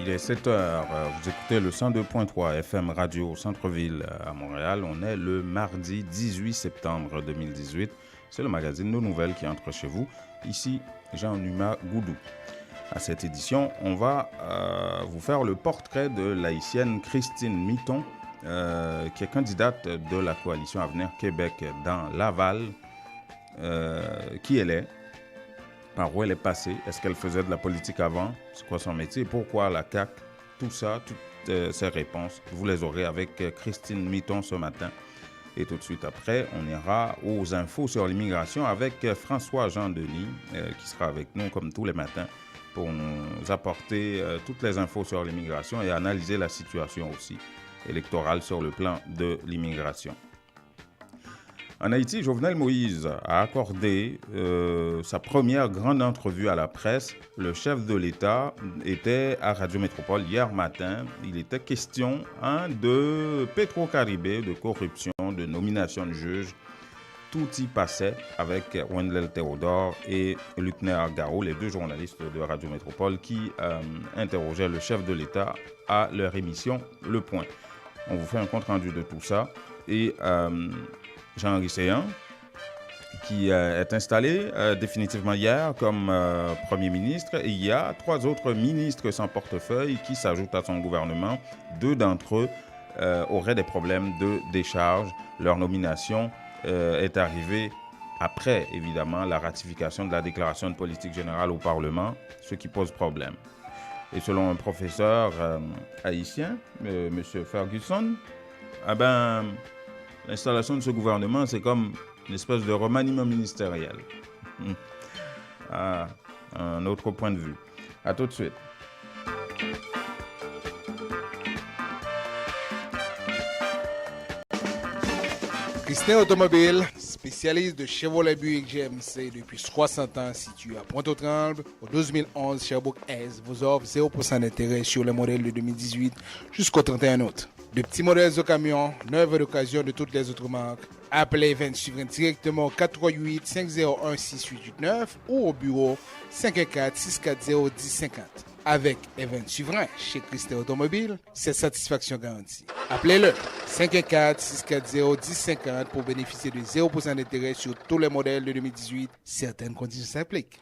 Il est 7 heures. Vous écoutez le 102.3 FM Radio Centre-Ville à Montréal. On est le mardi 18 septembre 2018. C'est le magazine Nos Nouvelles qui entre chez vous. Ici, Jean-Numa Goudou. À cette édition, on va vous faire le portrait de l'haïtienne Christine Mitton, qui est candidate de la coalition Avenir Québec dans Laval. Qui elle est, par où elle est passée, est-ce qu'elle faisait de la politique avant, c'est quoi son métier, pourquoi la CAQ, tout ça, toutes ces réponses, vous les aurez avec Christine Mitton ce matin. Et tout de suite après, on ira aux infos sur l'immigration avec François-Jean Denis, qui sera avec nous comme tous les matins pour nous apporter toutes les infos sur l'immigration et analyser la situation aussi électorale sur le plan de l'immigration. En Haïti, Jovenel Moïse a accordé sa première grande entrevue à la presse. Le chef de l'État était à Radio Métropole hier matin. Il était question de Petro-Caribé, de corruption, de nomination de juges. Tout y passait avec Wendell Théodore et Luckner Garou, les deux journalistes de Radio Métropole qui interrogeaient le chef de l'État à leur émission Le Point. On vous fait un compte-rendu de tout ça. Et Jean Risséan, qui est installé définitivement hier comme Premier ministre. Et il y a 3 autres ministres sans portefeuille qui s'ajoutent à son gouvernement. 2 d'entre eux auraient des problèmes de décharge. Leur nomination est arrivée après, évidemment, la ratification de la déclaration de politique générale au Parlement, ce qui pose problème. Et selon un professeur haïtien, M. Ferguson, l'installation de ce gouvernement, c'est comme une espèce de remaniement ministériel. Un autre point de vue. À tout de suite. Christin Automobile, spécialiste de Chevrolet Buick GMC depuis 60 ans, situé à Pointe-aux-Trembles, au 12011 Sherbrooke-Est, vous offre 0% d'intérêt sur les modèles de 2018 jusqu'au 31 août. De petits modèles de camions, neuves d'occasion de toutes les autres marques. Appelez Event Suivant directement au 438-501-6889 ou au bureau 514-640-1050. Avec Event Suivant chez Christin Automobile, c'est satisfaction garantie. Appelez-le 514-640-1050 pour bénéficier de 0% d'intérêt sur tous les modèles de 2018. Certaines conditions s'appliquent.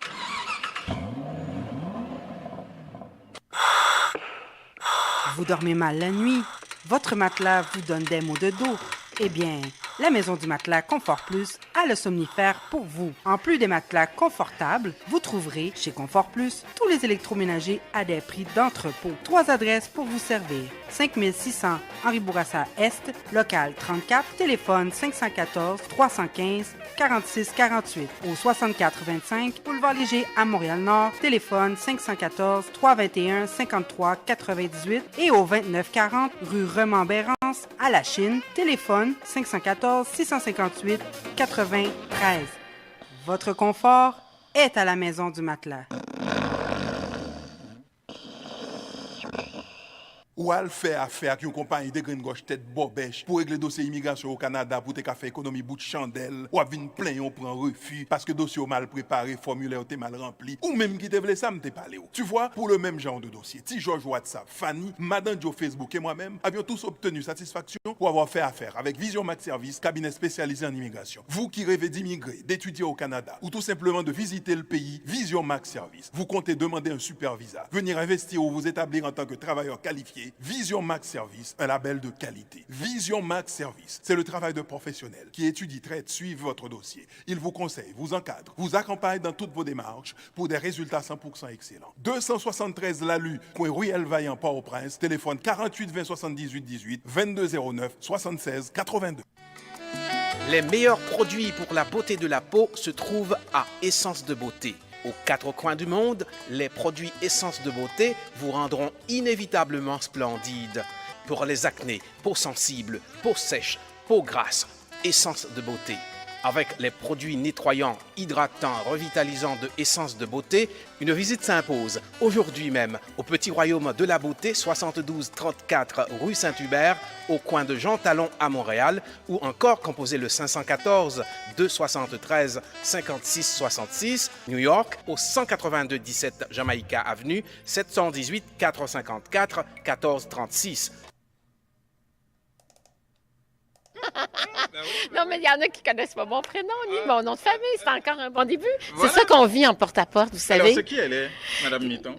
Vous dormez mal la nuit? Votre matelas vous donne des maux de dos? Eh bien, la Maison du Matelas Confort Plus a le somnifère pour vous. En plus des matelas confortables, vous trouverez chez Confort Plus tous les électroménagers à des prix d'entrepôt. 3 adresses pour vous servir. 5600 Henri Bourassa Est, local 34, téléphone 514-315-4648. Au 6425 Boulevard Léger à Montréal-Nord, téléphone 514-321-5398 et au 2940 rue Remembérance à La Chine, téléphone 514-658-93. Votre confort est à la Maison du Matelas. Ou al fait affaire avec une compagnie de green gauche tête bobèche pour régler dossier immigration au Canada pour te faire économie bout de chandelle ou à venir plein on prend refus parce que dossier mal préparé, formulaire t'es mal rempli ou même qui te voulait ça me t'es parlé. Tu vois, pour le même genre de dossier, Ti George WhatsApp, Fanny, Madame Joe Facebook et moi-même avions tous obtenu satisfaction pour avoir fait affaire avec Vision Max Service, cabinet spécialisé en immigration. Vous qui rêvez d'immigrer, d'étudier au Canada ou tout simplement de visiter le pays, Vision Max Service. Vous comptez demander un super visa, venir investir ou vous établir en tant que travailleur qualifié. Vision Max Service, un label de qualité. Vision Max Service, c'est le travail de professionnels qui étudie, traite, suivent votre dossier. Il vous conseille, vous encadre, vous accompagne dans toutes vos démarches pour des résultats 100% excellents. 273 Lalu, coin Ruelle Vaillant, Port-au-Prince, téléphone 48 20 78 18, 22 09 76 82. Les meilleurs produits pour la beauté de la peau se trouvent à Essence de Beauté. Aux 4 coins du monde, les produits Essence de Beauté vous rendront inévitablement splendide. Pour les acnés, peau sensible, peau sèche, peau grasse, Essence de Beauté. Avec les produits nettoyants, hydratants, revitalisants de Essence de Beauté, une visite s'impose aujourd'hui même au Petit Royaume de la Beauté, 7234 rue Saint-Hubert, au coin de Jean Talon à Montréal, ou encore composez le 514 273 56 66, New York, au 182 17 Jamaica Avenue, 718 454 14 36. Non, mais il y en a qui connaissent pas mon prénom ni mon nom de famille. C'est encore un bon début. Voilà. C'est ça qu'on vit en porte-à-porte, vous savez. Alors, c'est qui elle est, Madame Mitton?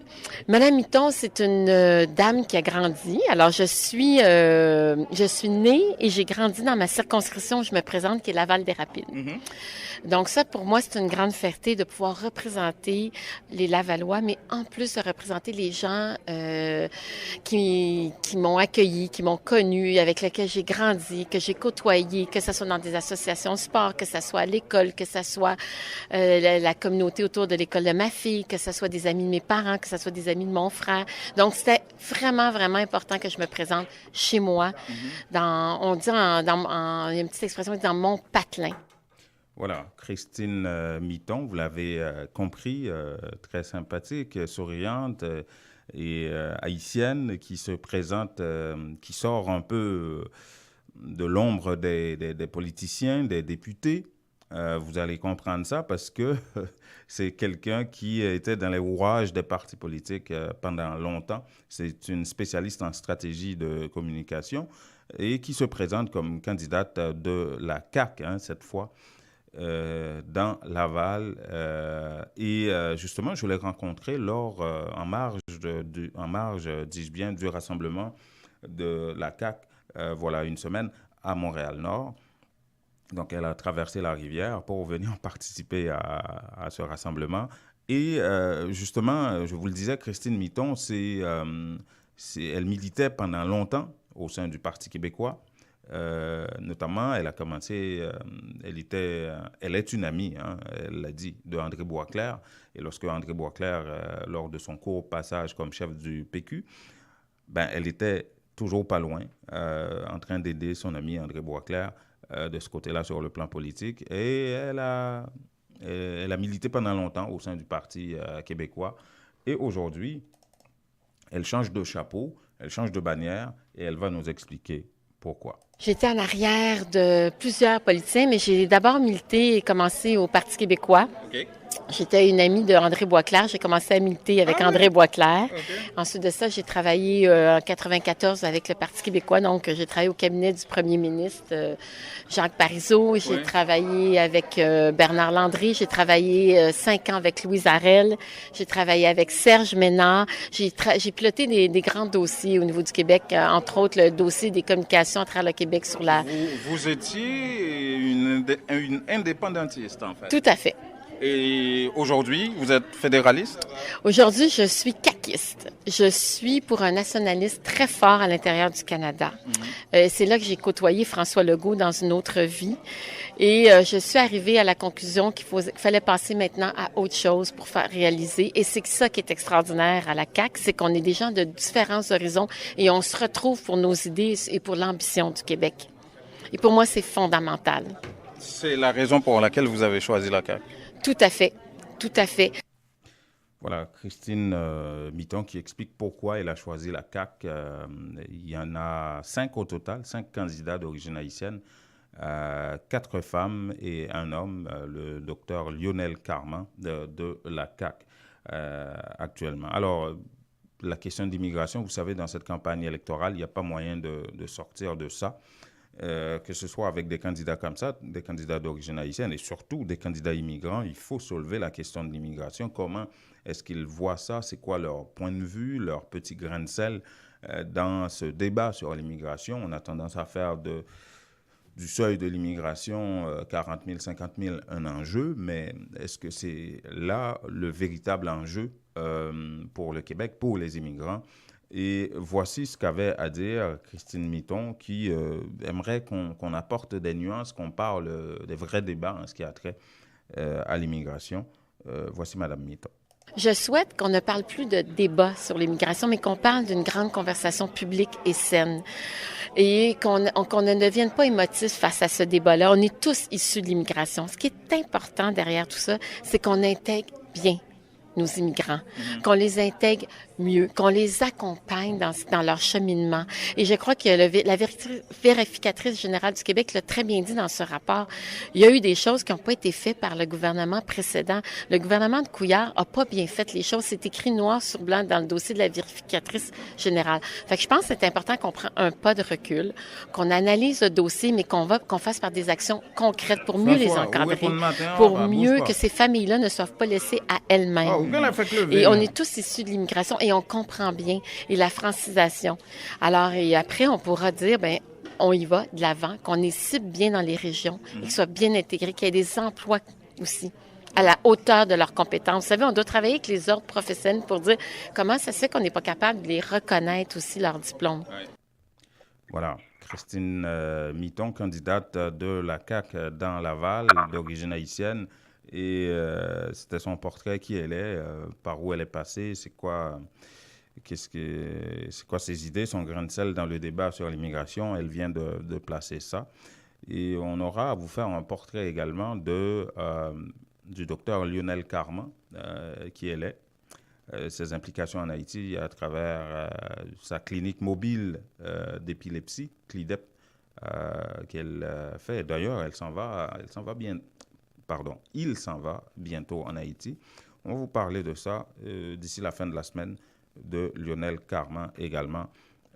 Madame Mitton, c'est une dame qui a grandi. Alors, je suis née et j'ai grandi dans ma circonscription où je me présente, qui est Laval-des-Rapides. Mm-hmm. Donc ça, pour moi, c'est une grande fierté de pouvoir représenter les Lavallois, mais en plus de représenter les gens qui m'ont accueilli, qui m'ont connu, avec lesquels j'ai grandi, que j'ai côtoyé, que ce soit dans des associations de sport, que ce soit à l'école, que ce soit la communauté autour de l'école de ma fille, que ce soit des amis de mes parents, que ce soit des amis de mon frère. Donc, c'était vraiment, vraiment important que je me présente chez moi. Mm-hmm. On dit, il y a une petite expression, dans mon patelin. Voilà, Christine Mitton, vous l'avez compris, très sympathique, souriante et haïtienne, qui se présente, qui sort un peu de l'ombre des politiciens, des députés. Vous allez comprendre ça parce que c'est quelqu'un qui était dans les rouages des partis politiques pendant longtemps. C'est une spécialiste en stratégie de communication et qui se présente comme candidate de la CAQ, cette fois. Dans Laval justement je l'ai rencontré en marge, dis-je bien, du rassemblement de la CAQ voilà une semaine à Montréal-Nord. Donc elle a traversé la rivière pour venir participer à ce rassemblement et justement je vous le disais, Christine Mitton elle militait pendant longtemps au sein du Parti québécois. Notamment, elle a commencé, elle est une amie, elle l'a dit, de André Boisclair. Et lorsque André Boisclair, lors de son court passage comme chef du PQ, elle était toujours pas loin, en train d'aider son ami André Boisclair de ce côté-là sur le plan politique. Et elle a milité pendant longtemps au sein du Parti québécois. Et aujourd'hui, elle change de chapeau, elle change de bannière et elle va nous expliquer pourquoi. J'étais en arrière de plusieurs politiciens, mais j'ai d'abord milité et commencé au Parti québécois. Okay. J'étais une amie de André Boisclair. J'ai commencé à militer avec André Boisclair. Okay. Ensuite de ça, j'ai travaillé en 1994 avec le Parti québécois. Donc, j'ai travaillé au cabinet du premier ministre Jacques Parizeau. J'ai travaillé avec Bernard Landry. J'ai travaillé 5 ans avec Louise Arel. J'ai travaillé avec Serge Ménard. J'ai piloté des grands dossiers au niveau du Québec, entre autres le dossier des communications à travers le Québec sur la... Vous étiez une indépendantiste, en fait. Tout à fait. Et aujourd'hui, vous êtes fédéraliste? Aujourd'hui, je suis caquiste. Je suis pour un nationaliste très fort à l'intérieur du Canada. Mm-hmm. C'est là que j'ai côtoyé François Legault dans une autre vie. Et je suis arrivée à la conclusion qu'il fallait passer maintenant à autre chose pour faire réaliser. Et c'est ça qui est extraordinaire à la CAQ, c'est qu'on est des gens de différents horizons et on se retrouve pour nos idées et pour l'ambition du Québec. Et pour moi, c'est fondamental. C'est la raison pour laquelle vous avez choisi la CAQ? Tout à fait, tout à fait. Voilà, Christine Mitton qui explique pourquoi elle a choisi la CAQ. Il y en a 5 au total, 5 candidats d'origine haïtienne, 4 femmes et un homme, le docteur Lionel Carman de la CAQ actuellement. Alors, la question d'immigration, vous savez, dans cette campagne électorale, il n'y a pas moyen de sortir de ça. Que ce soit avec des candidats comme ça, des candidats d'origine haïtienne et surtout des candidats immigrants, il faut soulever la question de l'immigration. Comment est-ce qu'ils voient ça? C'est quoi leur point de vue, leur petit grain de sel dans ce débat sur l'immigration? On a tendance à faire du seuil de l'immigration 40 000, 50 000 un enjeu, mais est-ce que c'est là le véritable enjeu pour le Québec, pour les immigrants? Et voici ce qu'avait à dire Christine Mitton, qui aimerait qu'on apporte des nuances, qu'on parle des vrais débats en ce qui a trait à l'immigration. Voici Mme Mitton. Je souhaite qu'on ne parle plus de débat sur l'immigration, mais qu'on parle d'une grande conversation publique et saine. Et qu'on ne devienne pas émotif face à ce débat-là. On est tous issus de l'immigration. Ce qui est important derrière tout ça, c'est qu'on intègre bien nos immigrants, qu'on les intègre mieux, qu'on les accompagne dans leur cheminement. Et je crois que la vérificatrice générale du Québec l'a très bien dit dans ce rapport. Il y a eu des choses qui n'ont pas été faites par le gouvernement précédent. Le gouvernement de Couillard a pas bien fait les choses. C'est écrit noir sur blanc dans le dossier de la vérificatrice générale. Fait que je pense que c'est important qu'on prenne un pas de recul, qu'on analyse le dossier, mais qu'on fasse par des actions concrètes pour mieux les encadrer, pour mieux que ces familles-là ne soient pas laissées à elles-mêmes. Et on est tous issus de l'immigration et on comprend bien. Et la francisation. Alors, et après, on pourra dire, on y va de l'avant, qu'on les cible bien dans les régions, et qu'ils soient bien intégrés, qu'il y ait des emplois aussi à la hauteur de leurs compétences. Vous savez, on doit travailler avec les ordres professionnels pour dire comment ça se fait qu'on n'est pas capable de les reconnaître aussi leurs diplômes. Ouais. Voilà. Christine Mitton, candidate de la CAQ dans Laval, d'origine haïtienne. Et c'était son portrait, qui elle est, par où elle est passée, c'est quoi ses idées, son grain de sel dans le débat sur l'immigration. Elle vient de placer ça. Et on aura à vous faire un portrait également du docteur Lionel Carman, qui elle est, ses implications en Haïti à travers sa clinique mobile d'épilepsie, CLIDEP, qu'elle fait. D'ailleurs, il s'en va bientôt en Haïti. On va vous parler de ça d'ici la fin de la semaine, de Lionel Carman également,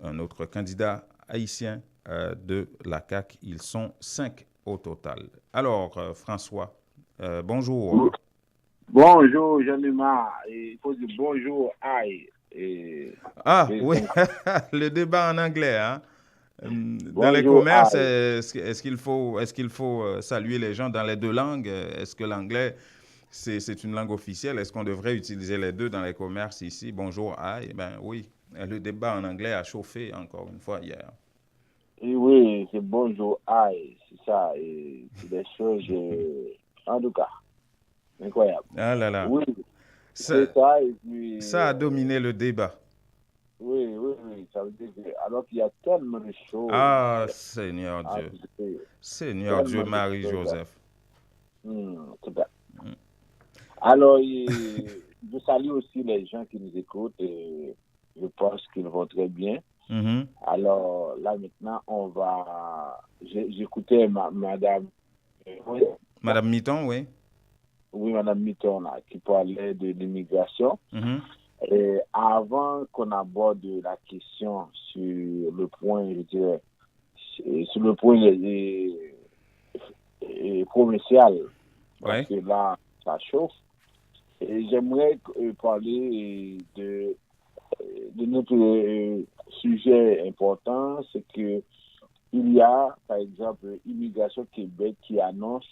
un autre candidat haïtien de la CAQ. Ils sont 5 au total. Alors, François, bonjour. Bonjour, Jean-Lumas. Il faut dire bonjour, aïe. Oui, le débat en anglais, hein? Dans les commerces, est-ce qu'il faut saluer les gens dans les deux langues? Est-ce que l'anglais, c'est une langue officielle? Est-ce qu'on devrait utiliser les deux dans les commerces ici? Bonjour, aïe. Oui, le débat en anglais a chauffé encore une fois hier. Et oui, c'est bonjour, aïe. C'est ça. Et c'est des choses, en tout cas, incroyables. Ah là là. Oui, c'est ça. Et puis, ça a dominé le débat. Oui, ça veut dire que, alors qu'il y a tellement de choses. Ah, Seigneur Dieu. Seigneur Dieu, Marie-Joseph. C'est bien. Alors, je salue aussi les gens qui nous écoutent et je pense qu'ils vont très bien. Alors, là, maintenant, on va... J'écoutais Madame... Madame Mitton, oui. Oui, Madame Mitton, là, qui parlait de l'immigration. Et avant qu'on aborde la question sur le point, je dirais, sur le point provincial, parce que là, ça chauffe, et j'aimerais parler de notre sujet important, c'est que il y a, par exemple, Immigration Québec qui annonce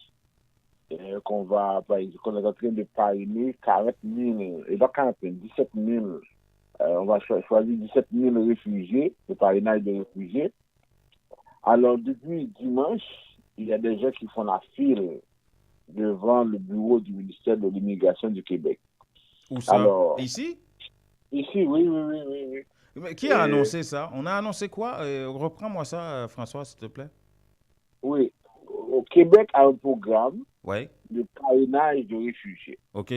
qu'on est en train de parrainer 40 000, et donc 17 000, on va choisir 17 000 réfugiés, le parrainage de réfugiés. Alors, depuis dimanche, il y a des gens qui font la file devant le bureau du ministère de l'Immigration du Québec. Où ça? Alors, ici? Ici, oui. Mais qui a annoncé ça? On a annoncé quoi? Reprends-moi ça, François, s'il te plaît. Oui. Au Québec a un programme de parrainage de réfugiés. OK.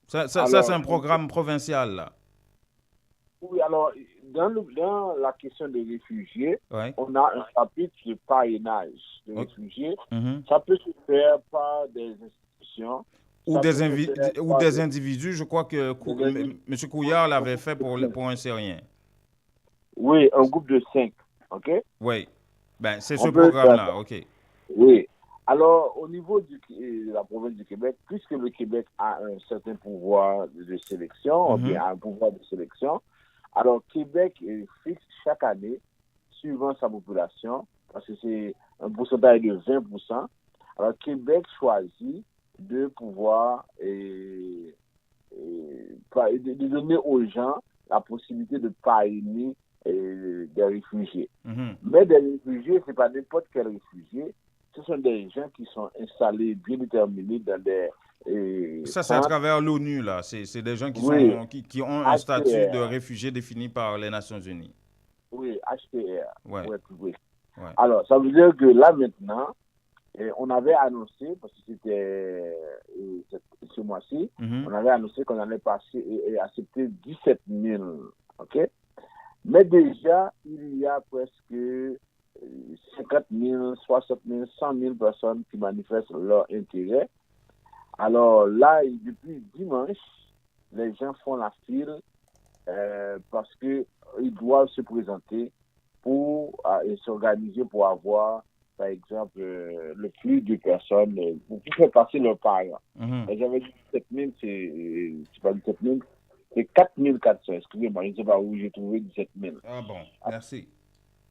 Ça, c'est un programme provincial, là. Oui, alors, dans la question des réfugiés, on a un chapitre de parrainage de réfugiés. Ça peut se faire par des institutions. Ou des individus. Je crois que M. Couillard l'avait fait pour un Syrien. Oui, un groupe de 5. OK? Oui. C'est ce programme-là. OK. Oui. Alors, au niveau de la province du Québec, puisque le Québec a un certain pouvoir de sélection, ou bien un pouvoir de sélection, alors Québec fixe chaque année, suivant sa population, parce que c'est un pourcentage de 20%, alors Québec choisit de pouvoir de donner aux gens la possibilité de parrainer des réfugiés. Mais des réfugiés, ce n'est pas n'importe quel réfugié, ce sont des gens qui sont installés, bien déterminés dans des... Ça, c'est à travers l'ONU, là. C'est des gens qui ont un statut de réfugié défini par les Nations Unies. Oui, HCR. Ouais. Ouais. Alors, ça veut dire que là, maintenant, on avait annoncé, parce que c'était ce mois-ci, on avait annoncé qu'on allait passer et accepter 17 000. OK? Mais déjà, il y a presque 50 000, 60 000, 100 000 personnes qui manifestent leur intérêt. Alors là, depuis dimanche, les gens font la file parce qu'ils doivent se présenter pour s'organiser pour avoir, par exemple, le plus de personnes pour faire passer leurs parents. Et j'avais dit 17 000, c'est pas 17 000, c'est 4 400. Excusez-moi, je ne sais pas où j'ai trouvé 17 000. Ah bon, merci.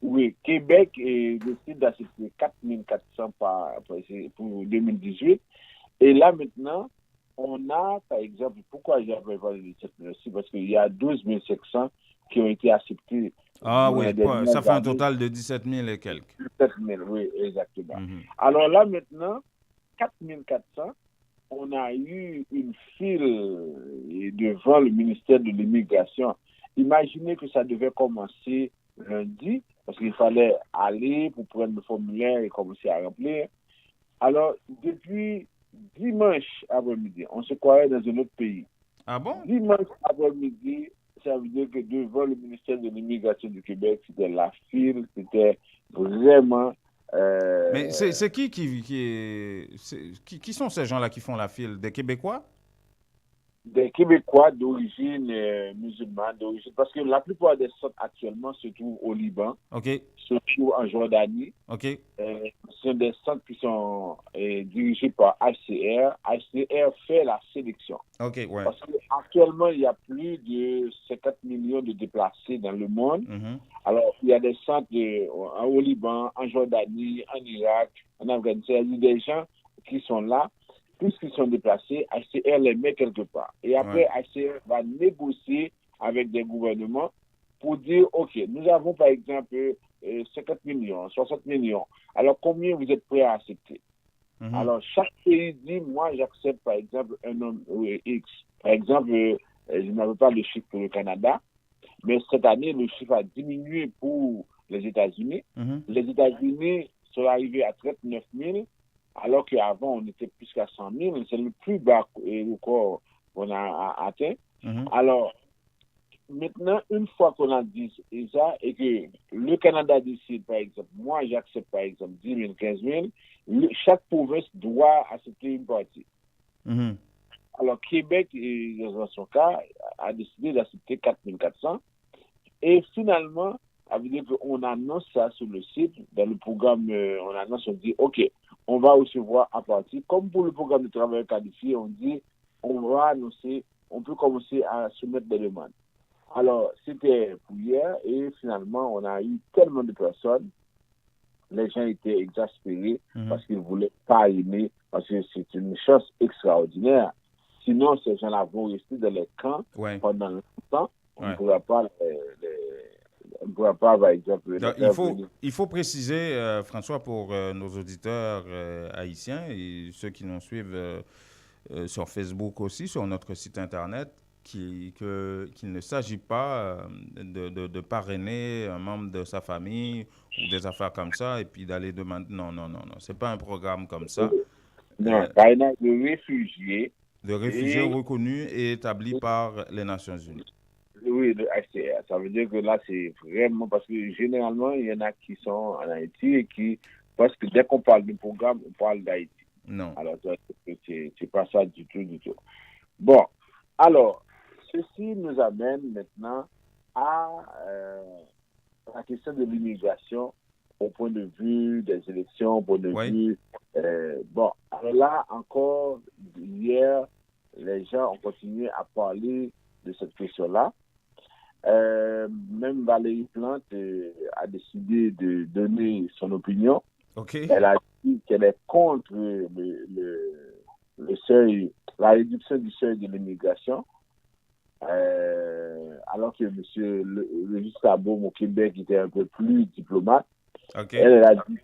Oui, Québec décide d'accepter 4 400 pour 2018. Et là, maintenant, on a, par exemple, pourquoi j'avais parlé de 17 000 aussi? Parce qu'il y a 12 500 qui ont été acceptés. Ah oui, ça fait un total de 17 000 et quelques. 17 000, oui, exactement. Alors là, maintenant, 4 400, on a eu une file devant le ministère de l'Immigration. Imaginez que ça devait commencer lundi, parce qu'il fallait aller pour prendre le formulaire et commencer à remplir. Alors, depuis dimanche après-midi, on se croirait dans un autre pays. Ah bon? Dimanche après-midi, ça veut dire que devant le ministère de l'Immigration du Québec, c'était la file, c'était vraiment... Mais c'est qui sont ces gens-là qui font la file? Des Québécois? Des Québécois d'origine musulmane, parce que la plupart des centres actuellement se trouvent au Liban, se trouvent en Jordanie. Ce sont des centres qui sont dirigés par HCR. HCR fait la sélection. Parce qu'actuellement, il y a plus de 50 millions de déplacés dans le monde. Alors, il y a des centres au Liban, en Jordanie, en Irak, en Afghanistan. Il y a des gens qui sont là. Puisqu'ils sont déplacés, HCR les met quelque part. Et après, HCR va négocier avec des gouvernements pour dire, OK, nous avons par exemple 50 millions, 60 millions. Alors, combien vous êtes prêts à accepter? Alors, chaque pays dit, moi, j'accepte par exemple un nombre X. Par exemple, je n'avais pas le chiffre pour le Canada, mais cette année, le chiffre a diminué pour les États-Unis. Les États-Unis sont arrivés à 39 000. Alors qu'avant, on était plus qu'à 100 000. C'est le plus bas record qu'on a atteint. Alors, maintenant, une fois qu'on a dit ça et que le Canada décide, par exemple, moi, j'accepte, par exemple, 10 000, 15 000, chaque province doit accepter une partie. Alors, Québec, dans son cas, a décidé d'accepter 4 400. Et finalement, ça veut dire qu'on annonce ça sur le site, dans le programme, on annonce, on dit, OK, on va recevoir à partir, comme pour le programme de travail qualifié, on dit, on va annoncer, on peut commencer à soumettre des demandes. Alors, c'était pour hier, et finalement, on a eu tellement de personnes, les gens étaient exaspérés parce qu'ils ne voulaient pas aimer, parce que c'est une chose extraordinaire. Sinon, ces gens-là vont rester dans les camps pendant longtemps, on ne pourra pas on ne pourra pas, par exemple... Il faut préciser, François, pour nos auditeurs haïtiens et ceux qui nous suivent sur Facebook aussi, sur notre site Internet, qu'il ne s'agit pas de parrainer un membre de sa famille ou des affaires comme ça et puis d'aller demander... Non. Ce n'est pas un programme comme ça. Non, parrainage de réfugiés. De réfugiés reconnus et établis par les Nations Unies. Oui, le HCR. Ça veut dire que là, c'est vraiment... Parce que généralement, il y en a qui sont en Haïti et qui... Parce que dès qu'on parle du programme, on parle d'Haïti. Non. Alors, c'est pas ça du tout. Bon, alors, ceci nous amène maintenant à la question de l'immigration au point de vue des élections, au point de vue... bon, alors là, encore, hier, les gens ont continué à parler de cette question-là. Même Valérie Plante a décidé de donner son opinion. Elle a dit qu'elle est contre le seuil, la réduction du seuil de l'immigration. Alors que M. Régis Saboum au Québec était un peu plus diplomate. OK. Elle a dit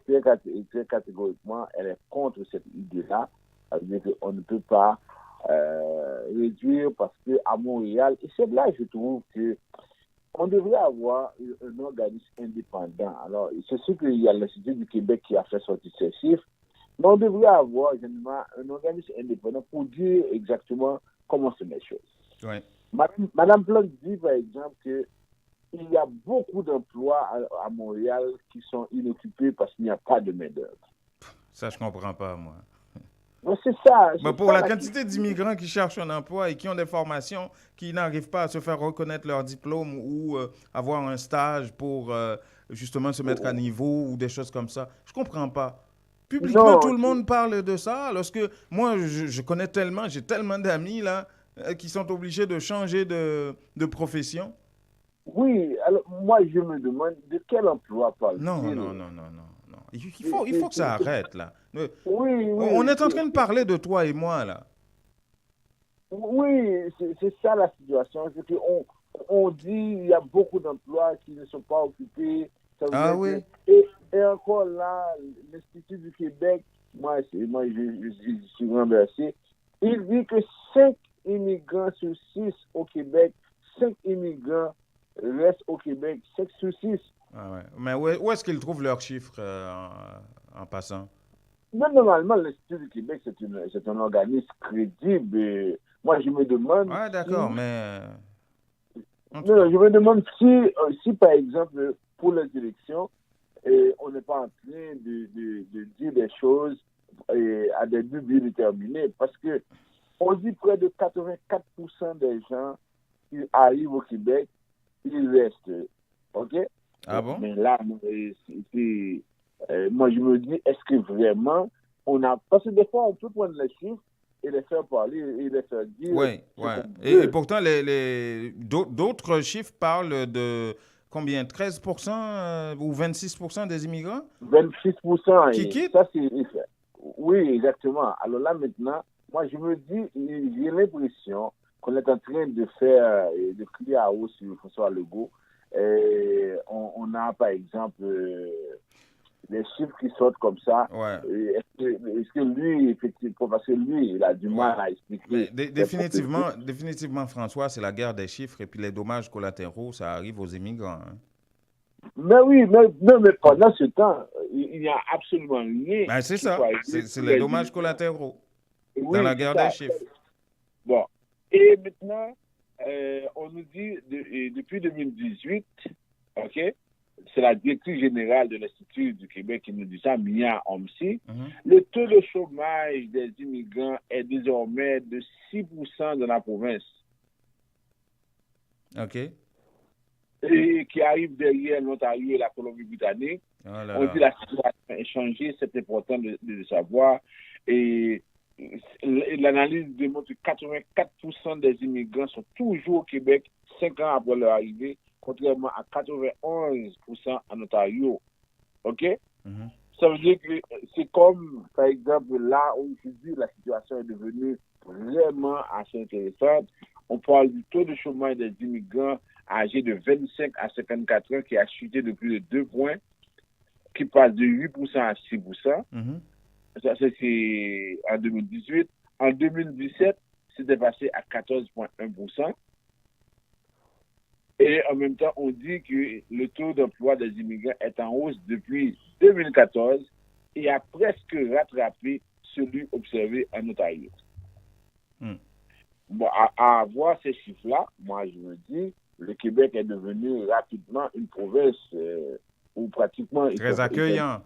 très catégoriquement, elle est contre cette idée-là. C'est-à-dire qu'on ne peut pas réduire parce qu'à Montréal, et c'est là je trouve que on devrait avoir un organisme indépendant. Alors, c'est sûr qu'il y a l'Institut du Québec qui a fait sortir ces chiffres, mais on devrait avoir généralement un organisme indépendant pour dire exactement comment se mettent les choses. Ouais. Madame Plante dit, par exemple, qu'il y a beaucoup d'emplois à Montréal qui sont inoccupés parce qu'il n'y a pas de main-d'œuvre. Ça, je ne comprends pas, moi. Mais c'est ça. Mais pour la quantité d'immigrants qui cherchent un emploi et qui ont des formations, qui n'arrivent pas à se faire reconnaître leur diplôme ou avoir un stage pour justement se mettre à niveau ou des choses comme ça, je ne comprends pas. Publiquement, tout le monde parle de ça, lorsque moi, je connais tellement, j'ai tellement d'amis là qui sont obligés de changer de profession. Oui, alors moi, je me demande de quel emploi parle-t-il? Non. Il faut que ça arrête, là. Oui. On est en train de parler de toi et moi, là. Oui, c'est ça la situation. C'est qu'on dit qu'il y a beaucoup d'emplois qui ne sont pas occupés. Oui. Et encore là, l'Institut du Québec, moi je suis renversé, il dit que 5 immigrants sur 6 au Québec, 5 immigrants restent au Québec, 5 sur 6. Ah ouais. Mais où est-ce qu'ils trouvent leurs chiffres en passant? Mais normalement, l'Institut du Québec, c'est un organisme crédible. Moi, je me demande... Ah, d'accord, mais... Non, je me demande si, par exemple, pour les élections, on n'est pas en train de dire des choses à des buts bien déterminés. Parce que on dit près de 84% des gens qui arrivent au Québec, ils restent. OK? Ah bon? Mais là, moi, je me dis, est-ce que vraiment on a... Parce que des fois, on peut prendre les chiffres et les faire parler et les faire dire... Oui. Et pourtant, d'autres chiffres parlent de combien? 13% ou 26% des immigrants? 26%. Qui quittent? Ça, c'est... Oui, exactement. Alors là, maintenant, moi, je me dis, j'ai l'impression qu'on est en train de faire, de crier à haut sur François Legault. On a, par exemple, les chiffres qui sortent comme ça. Ouais. Est-ce que lui, effectivement, parce que lui, il a du mal à expliquer. Définitivement, François, c'est la guerre des chiffres et puis les dommages collatéraux, ça arrive aux immigrants. Hein. Mais oui, mais pendant ce temps, il n'y a absolument rien. Ben, c'est ça, c'est les dommages collatéraux dans la guerre des chiffres. Bon, et maintenant, on nous dit, depuis 2018, OK, c'est la directrice générale de l'Institut du Québec qui nous dit ça, Mia Omsi, le taux de chômage des immigrants est désormais de 6% dans la province. OK. Et qui arrive derrière l'Ontario et la Colombie-Britannique. On dit la situation a changé, c'est important de le savoir. Et l'analyse démontre que 84% des immigrants sont toujours au Québec 5 ans après leur arrivée, contrairement à 91% en Ontario. OK? Ça veut dire que c'est comme, par exemple, là où je dis la situation est devenue vraiment assez intéressante. On parle du taux de chômage des immigrants âgés de 25 à 54 ans qui a chuté de plus de 2 points, qui passe de 8% à 6%. Ça, c'est en 2018. En 2017, c'était passé à 14,1%. Et en même temps, on dit que le taux d'emploi des immigrants est en hausse depuis 2014 et a presque rattrapé celui observé en Ontario. Bon, à voir ces chiffres-là, moi je me dis, le Québec est devenu rapidement une province où pratiquement... Très accueillant.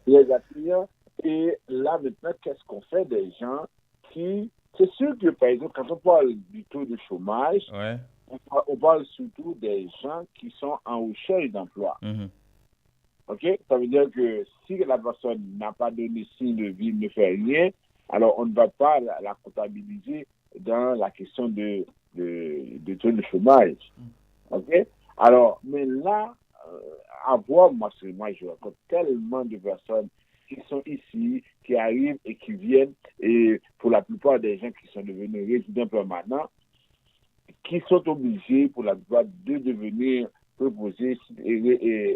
Très accueillant. Et là, maintenant, qu'est-ce qu'on fait des gens qui... C'est sûr que, par exemple, quand on parle du taux de chômage, on parle surtout des gens qui sont en recherche d'emploi. OK? Ça veut dire que si la personne n'a pas donné signe de vie, ne fait rien, alors on ne va pas la comptabiliser dans la question de taux de chômage. OK? Alors, mais là, à voir, moi je rencontre tellement de personnes qui sont ici, qui arrivent et qui viennent, et pour la plupart des gens qui sont devenus résidents permanents, qui sont obligés, pour la plupart, de devenir préposés,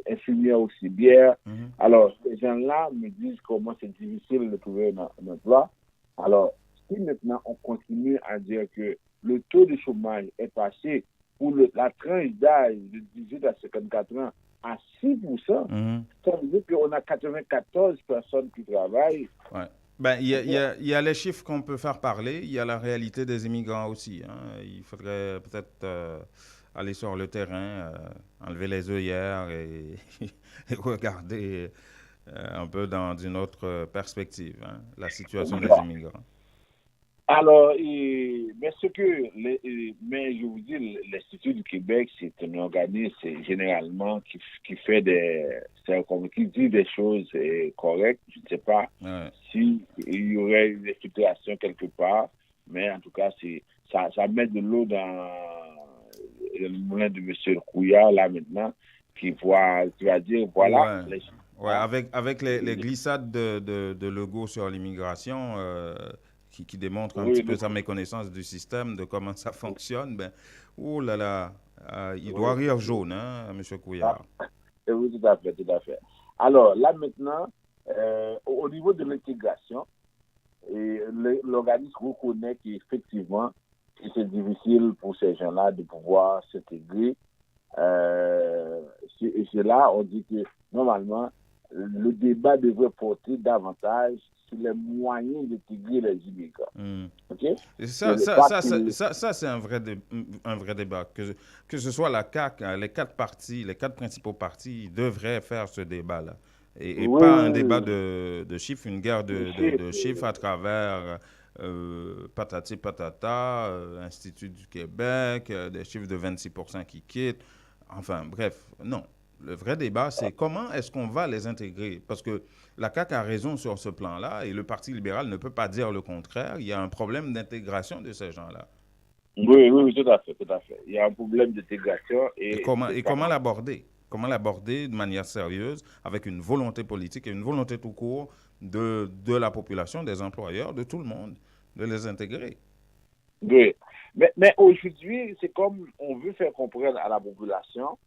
infirmières auxiliaires. Alors, ces gens-là me disent comment c'est difficile de trouver un emploi. Alors, si maintenant on continue à dire que le taux de chômage est passé pour la tranche d'âge de 18 à 54 ans à 6%, ça veut dire qu'on a 94 personnes qui travaillent. Ouais. Ben, il y a les chiffres qu'on peut faire parler, il y a la réalité des immigrants aussi. Il faudrait peut-être aller sur le terrain, enlever les œillères et regarder un peu dans une autre perspective la situation des immigrants. Alors, mais je vous dis, l'Institut du Québec, c'est un organisme généralement qui fait qui dit des choses correctes. Je ne sais pas s'il y aurait une explication quelque part, mais en tout cas, ça met de l'eau dans le moulin de M. Couillard, là maintenant, qui va dire, voilà. Ouais. Avec les glissades de Legault sur l'immigration, qui démontre un petit peu sa méconnaissance du système, de comment ça fonctionne, oh là là, il doit rire jaune, M. Couillard. Oui, tout à fait. Alors, là maintenant, au niveau de l'intégration, l'organisme reconnaît qu'effectivement, c'est difficile pour ces gens-là de pouvoir s'intégrer. Et c'est là, on dit que, normalement, le débat devrait porter davantage sur les moyens d'intégrer les immigrants. Okay? Ça c'est un vrai débat. Que ce soit la CAQ, les quatre principaux partis devraient faire ce débat-là. Et pas un débat de chiffres, une guerre de chiffres à travers patati patata, Institut du Québec, des chiffres de 26% qui quittent. Enfin, bref, non. Le vrai débat, c'est comment est-ce qu'on va les intégrer? Parce que la CAQ a raison sur ce plan-là et le Parti libéral ne peut pas dire le contraire. Il y a un problème d'intégration de ces gens-là. Oui, tout à fait. Il y a un problème d'intégration. Et comment l'aborder? Comment l'aborder de manière sérieuse, avec une volonté politique et une volonté tout court de la population, des employeurs, de tout le monde, de les intégrer? Oui, mais aujourd'hui, c'est comme on veut faire comprendre à la population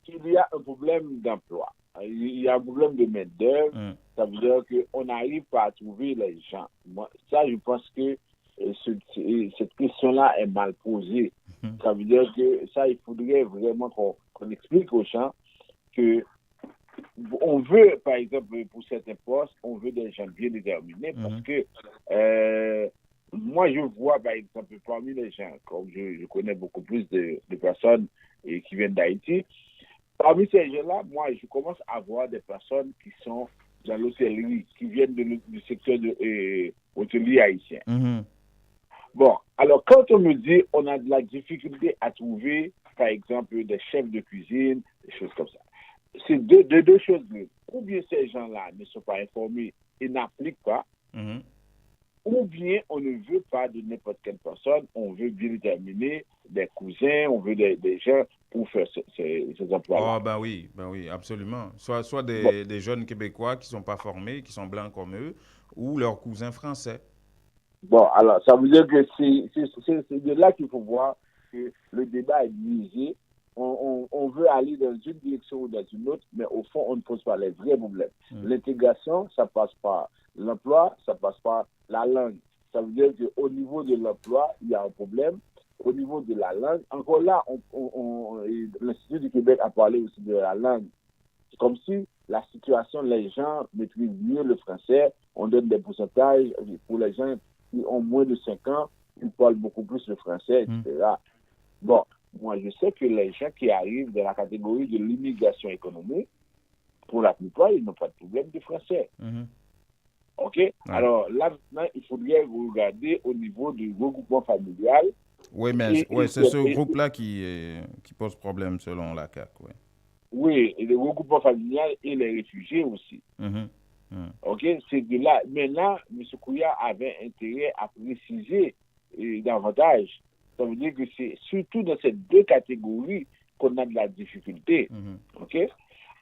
qu'il y a un problème d'emploi. Il y a un problème de main-d'œuvre. Ça veut dire qu'on n'arrive pas à trouver les gens. Moi, ça, je pense que cette question-là est mal posée. Ça veut dire que ça, il faudrait vraiment qu'on explique aux gens que on veut, par exemple, pour certains postes, on veut des gens bien déterminés parce que moi, je vois, par exemple, parmi les gens, comme je connais beaucoup plus de personnes qui viennent d'Haïti, parmi ces gens-là, moi, je commence à voir des personnes qui sont dans l'hôtellerie, qui viennent du secteur hôtelier haïtien. Bon, alors quand on me dit on a de la difficulté à trouver, par exemple, des chefs de cuisine, des choses comme ça, c'est deux choses. Ou bien ces gens-là ne sont pas informés et n'appliquent pas, ou bien on ne veut pas de n'importe quelle personne, on veut bien déterminer des cousins, on veut des gens pour faire ces emplois-là. Ah, ben oui, absolument. Soit des jeunes Québécois qui ne sont pas formés, qui sont blancs comme eux, ou leurs cousins français. Bon, alors, ça veut dire que c'est de là qu'il faut voir que le débat est divisé. On veut aller dans une direction ou dans une autre, mais au fond, on ne pose pas les vrais problèmes. L'intégration, ça passe par l'emploi, ça passe par la langue. Ça veut dire qu'au niveau de l'emploi, il y a un problème. Au niveau de la langue, encore là, l'Institut du Québec a parlé aussi de la langue. C'est comme si la situation, les gens maîtrisent mieux le français, on donne des pourcentages pour les gens qui ont moins de 5 ans, ils parlent beaucoup plus le français, etc. Bon, moi, je sais que les gens qui arrivent dans la catégorie de l'immigration économique, pour la plupart, ils n'ont pas de problème de français. OK? Alors, là, maintenant, il faudrait regarder au niveau du regroupement familial. Oui, mais c'est ce groupe-là qui pose problème selon la CAQ. Oui, et le regroupement familial et les réfugiés aussi. OK? C'est de là. Mais là, M. Couillard avait intérêt à préciser davantage. Ça veut dire que c'est surtout dans ces deux catégories qu'on a de la difficulté. OK?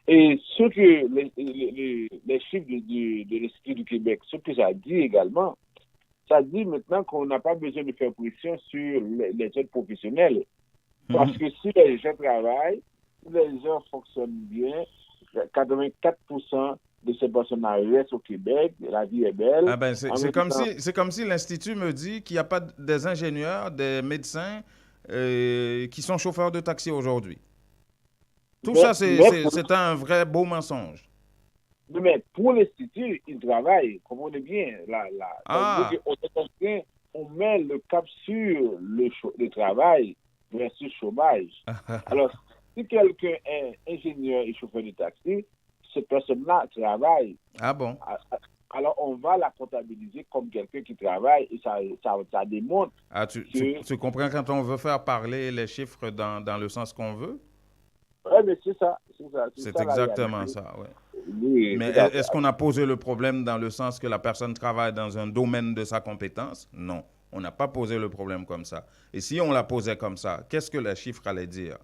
Et ce que les chiffres de l'Institut du Québec, ce que ça dit également, ça dit maintenant qu'on n'a pas besoin de faire pression sur les jeunes professionnels. Parce que si les gens travaillent, les gens fonctionnent bien, 84% de ces personnes restent au Québec, la vie est belle. Ah ben, c'est comme si l'Institut me dit qu'il n'y a pas des ingénieurs, des médecins qui sont chauffeurs de taxi aujourd'hui. Tout ça, c'est un vrai beau mensonge. Mais pour l'Institut, ils travaillent, comprenez bien. On met le cap sur le travail versus chômage. Alors, si quelqu'un est ingénieur et chauffeur de taxi, cette personne-là travaille. Ah bon? Alors, on va la comptabiliser comme quelqu'un qui travaille et ça démontre. Ah, tu comprends quand on veut faire parler les chiffres dans le sens qu'on veut? Oui, mais c'est ça. C'est exactement ça, oui. Oui, mais est-ce qu'on a posé le problème dans le sens que la personne travaille dans un domaine de sa compétence? Non, on n'a pas posé le problème comme ça. Et si on la posait comme ça, qu'est-ce que les chiffres allaient dire?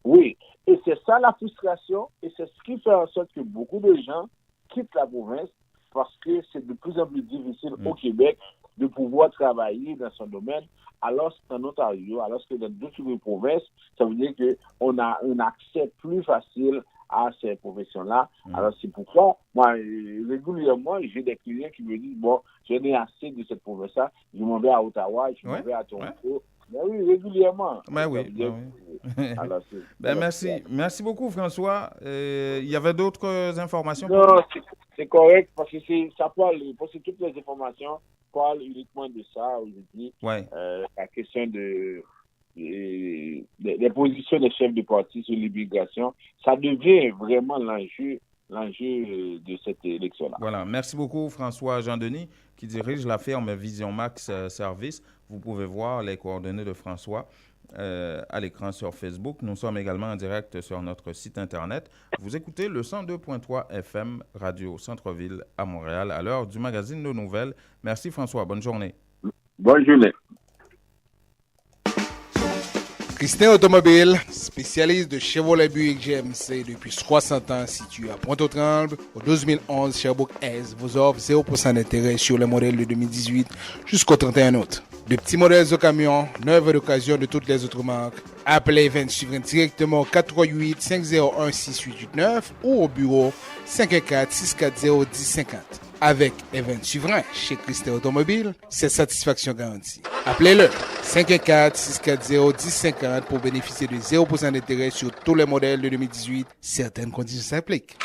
Oui, et c'est ça la frustration, et c'est ce qui fait en sorte que beaucoup de gens quittent la province parce que c'est de plus en plus difficile au Québec de pouvoir travailler dans son domaine, alors qu'en Ontario, alors que dans d'autres provinces, ça veut dire qu'on a un accès plus facile à ces professions-là. Alors, c'est pourquoi, moi, régulièrement, j'ai des clients qui me disent, bon, j'en ai assez de cette province-là, je m'en vais à Ottawa, je m'en vais à Toronto. Ben oui, régulièrement. Ben oui. Alors, merci beaucoup, François. Il y avait d'autres informations? Non, c'est correct, parce que toutes les informations parlent uniquement de ça aujourd'hui. Ouais. La question des positions des chefs de parti sur l'immigration, ça devient vraiment l'enjeu de cette élection-là. Voilà. Merci beaucoup, François Jean-Denis, qui dirige la firme Vision Max Service. Vous pouvez voir les coordonnées de François à l'écran sur Facebook. Nous sommes également en direct sur notre site Internet. Vous écoutez le 102.3 FM Radio Centre-Ville à Montréal à l'heure du magazine Nos Nouvelles. Merci, François. Bonne journée. Bonne journée. Christin Automobile, spécialiste de Chevrolet Buick GMC depuis 60 ans, situé à Pointe-aux-Trembles, au 12011 Sherbrooke-Est, vous offre 0% d'intérêt sur les modèles de 2018 jusqu'au 31 août. De petits modèles de camions, neuves et d'occasion de toutes les autres marques. Appelez Event suivant directement au 438-501-6889 ou au bureau 514-640-1050. Avec Event Suivrain chez Christin Automobile, c'est satisfaction garantie. Appelez-le 514-640-1050 pour bénéficier de 0% d'intérêt sur tous les modèles de 2018. Certaines conditions s'appliquent.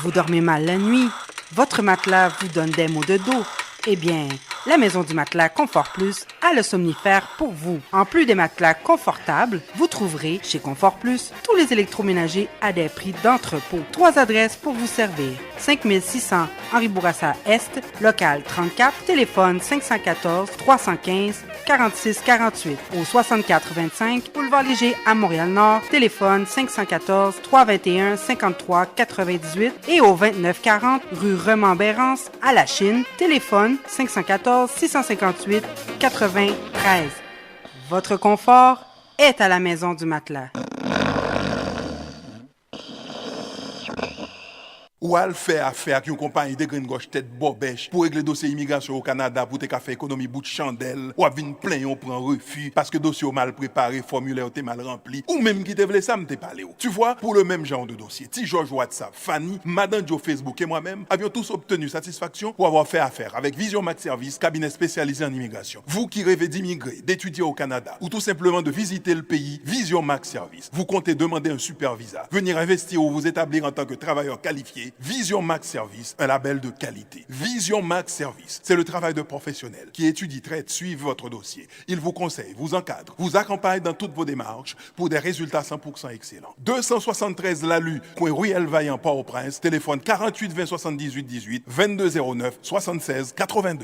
Vous dormez mal la nuit? Votre matelas vous donne des maux de dos? Eh bien, la Maison du Matelas Confort Plus a le somnifère pour vous. En plus des matelas confortables, vous trouverez chez Confort Plus tous les électroménagers à des prix d'entrepôt. 3 adresses pour vous servir. 5600 Henri Bourassa Est, local 34, téléphone 514-315-4648. Au 6425 Boulevard Léger à Montréal-Nord, téléphone 514-321-5398 et au 2940 rue Remembérance à La Chine, téléphone 514-658-93. Votre confort est à la Maison du Matelas. Ou al fait affaire avec une compagnie de green gauche tête bobèche pour régler dossier immigration au Canada pour te faire économie bout de chandelle ou à vin plein on prend refus parce que dossier mal préparé, formulaire t'es mal rempli ou même qui te voulait ça me t'es parlé. Tu vois, pour le même genre de dossier, T. George WhatsApp, Fanny, Madame Joe Facebook et moi-même avions tous obtenu satisfaction pour avoir fait affaire avec Vision Max Service, cabinet spécialisé en immigration. Vous qui rêvez d'immigrer, d'étudier au Canada ou tout simplement de visiter le pays, Vision Max Service. Vous comptez demander un super visa, venir investir ou vous établir en tant que travailleur qualifié. Vision Max Service, un label de qualité. Vision Max Service, c'est le travail de professionnels qui étudie, traite, suivent votre dossier. Il vous conseille, vous encadre, vous accompagne dans toutes vos démarches pour des résultats 100% excellents. 273 Lalu, coin Ruelle Vaillant, Port-au-Prince, téléphone 48 20 78 18 2209 76 82.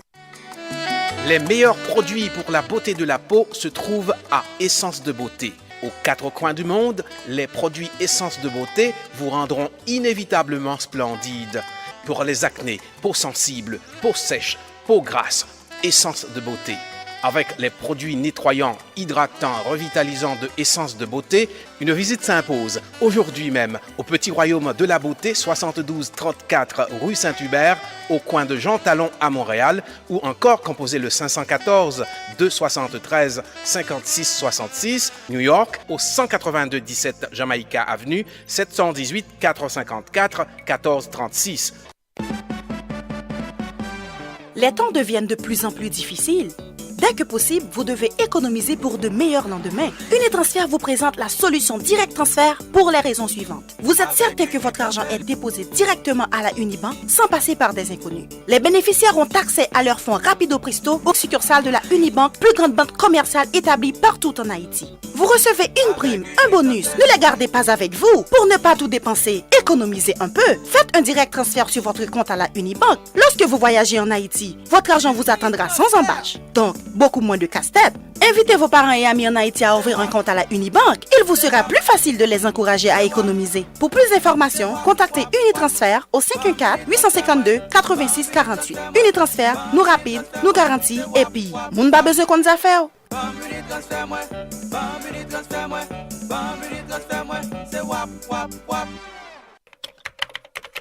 Les meilleurs produits pour la beauté de la peau se trouvent à Essence de Beauté. Aux 4 coins du monde, les produits Essence de Beauté vous rendront inévitablement splendide. Pour les acnés, peau sensible, peau sèche, peau grasse, Essence de Beauté. Avec les produits nettoyants, hydratants, revitalisants de Essence de Beauté, une visite s'impose aujourd'hui même au Petit Royaume de la Beauté, 7234 rue Saint-Hubert, au coin de Jean Talon à Montréal, ou encore composez le 514 273 56 66, New York, au 182 17 Jamaica Avenue, 718 454 1436. Les temps deviennent de plus en plus difficiles. Dès que possible, vous devez économiser pour de meilleurs lendemains. Unitransfert vous présente la solution Direct Transfert pour les raisons suivantes. Vous êtes certain que votre argent est déposé directement à la Unibank sans passer par des inconnus. Les bénéficiaires ont accès à leurs fonds rapido presto aux succursales de la Unibank, plus grande banque commerciale établie partout en Haïti. Vous recevez une prime, un bonus. Ne les gardez pas avec vous. Pour ne pas tout dépenser, économisez un peu. Faites un direct transfert sur votre compte à la Unibank. Lorsque vous voyagez en Haïti, votre argent vous attendra sans embâche. Donc, beaucoup moins de casse-tête. Invitez vos parents et amis en Haïti à ouvrir un compte à la Unibank. Il vous sera plus facile de les encourager à économiser. Pour plus d'informations, contactez Unitransfert au 514-852-8648. Unitransfert, nous rapide, nous garantis et puis, moun ba besoin qu'on nous a fait.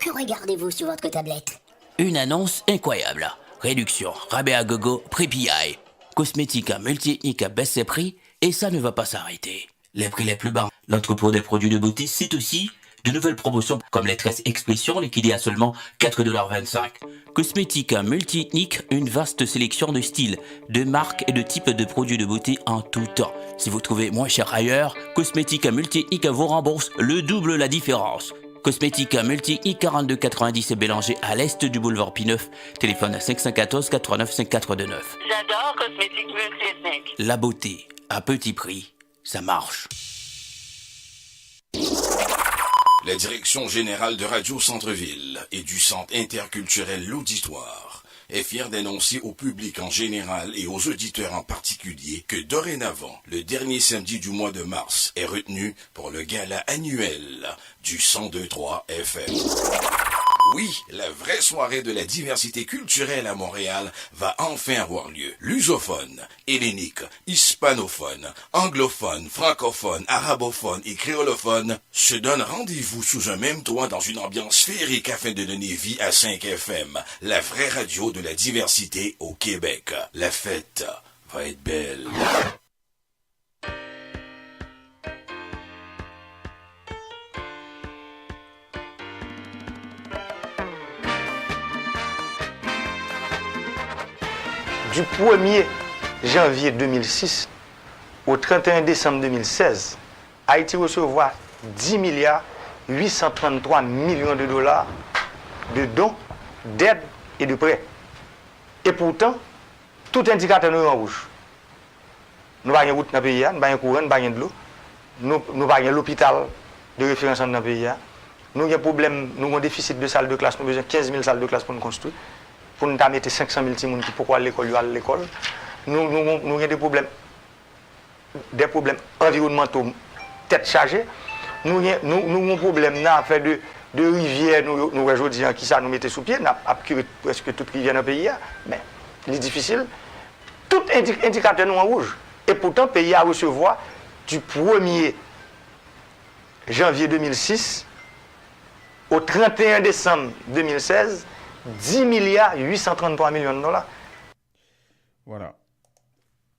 Que regardez-vous sur votre tablette? Une annonce incroyable. Réduction, rabais à gogo, prix PI. Cosmética multi-ethnique à baisse ses prix et ça ne va pas s'arrêter. Les prix les plus bas. L'entrepôt des produits de beauté, c'est aussi de nouvelles promotions comme les tresses expression liquidées à seulement 4,25 $. Cosmética multi-ethnique, une vaste sélection de styles, de marques et de types de produits de beauté en tout temps. Si vous trouvez moins cher ailleurs, Cosmética multi-ethnique vous rembourse le double la différence. Cosmética multi-ethnique 4290 et Bélanger à l'est du boulevard P9. Téléphone 514 89 5429. J'adore Cosmétique multi-ethnique. La beauté, à petit prix, ça marche. La direction générale de Radio Centre-Ville et du Centre interculturel L'Auditoire est fière d'annoncer au public en général et aux auditeurs en particulier que dorénavant, le dernier samedi du mois de mars est retenu pour le gala annuel du 102.3 FM. Oui, la vraie soirée de la diversité culturelle à Montréal va enfin avoir lieu. Lusophone, hellénique, hispanophone, anglophone, francophone, arabophone et créolophone se donnent rendez-vous sous un même toit dans une ambiance féerique afin de donner vie à 5 FM, la vraie radio de la diversité au Québec. La fête va être belle. Du 1er janvier 2006 au 31 décembre 2016, Haïti recevra 10 milliards 833 millions de dollars de dons, d'aides et de prêts. Et pourtant, tout indicateur nous est en rouge. Nous n'avons pas de route dans le pays, nous n'avons pas de courant, nous n'avons pas de l'eau, nous n'avons pas de l'hôpital de référence dans le pays. Nous avons un problème, nous avons un déficit de salles de classe, nous avons besoin de 15 000 salles de classe pour nous construire. Pour nous mettre 500 000 personnes qui pourquoi l'école à l'école. Nous avons des problèmes environnementaux tête chargée. Nous avons un problème à faire de rivières, nous aujourd'hui qui ça nous mettait sous pied, nous avons curé presque toute rivière dans le pays, mais c'est difficile. Tout indicateur nous en rouge. Et pourtant, le pays a recevoir du 1er janvier 2006 au 31 décembre 2016 10 milliards 833 millions de dollars. Voilà.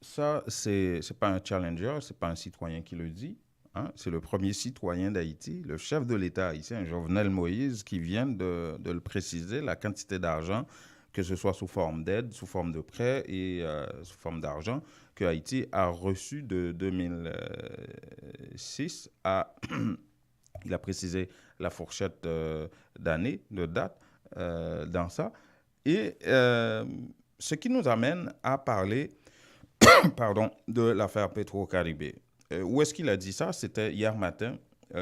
Ça, c'est pas un challenger, c'est pas un citoyen qui le dit. Hein? C'est le premier citoyen d'Haïti, le chef de l'État haïtien, Jovenel Moïse, qui vient de le préciser, la quantité d'argent, que ce soit sous forme d'aide, sous forme de prêt et sous forme d'argent, que Haïti a reçu de 2006 à... Il a précisé la fourchette d'année, de date, dans ça. Et ce qui nous amène à parler de l'affaire Petro-Caribé. Où est-ce qu'il a dit ça? C'était hier matin.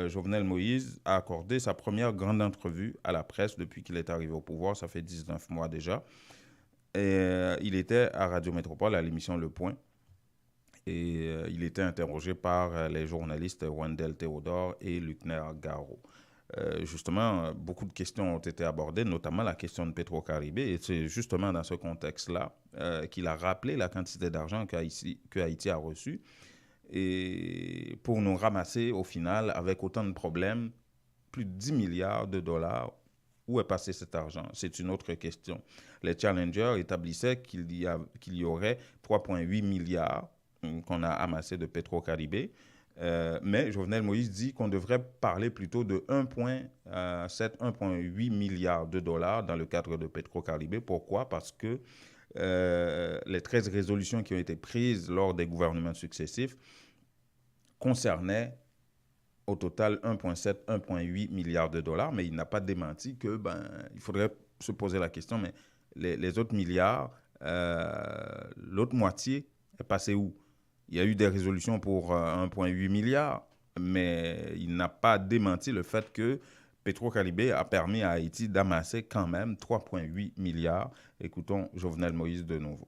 Jovenel Moïse a accordé sa première grande entrevue à la presse depuis qu'il est arrivé au pouvoir. Ça fait 19 mois déjà. Et il était à Radio Métropole, à l'émission Le Point. Et il était interrogé par les journalistes Wendell Théodore et Luckner Garot. justement, beaucoup de questions ont été abordées, notamment la question de Petro-Caribé. Et c'est justement dans ce contexte-là qu'il a rappelé la quantité d'argent que Haïti a reçu. Et pour nous ramasser, au final, avec autant de problèmes, plus de 10 milliards de dollars. Où est passé cet argent? C'est une autre question. Les challengers établissaient qu'il y aurait 3,8 milliards qu'on a amassés de Petro-Caribé. Mais Jovenel Moïse dit qu'on devrait parler plutôt de 1,8 milliards de dollars dans le cadre de Petro-Caribé. Pourquoi? Parce que les 13 résolutions qui ont été prises lors des gouvernements successifs concernaient au total 1,7, 1,8 milliards de dollars, mais il n'a pas démenti que, il faudrait se poser la question, mais les autres milliards, l'autre moitié est passée où? Il y a eu des résolutions pour 1,8 milliard, mais il n'a pas démenti le fait que Petro-Caribé a permis à Haïti d'amasser quand même 3,8 milliards. Écoutons Jovenel Moïse de nouveau.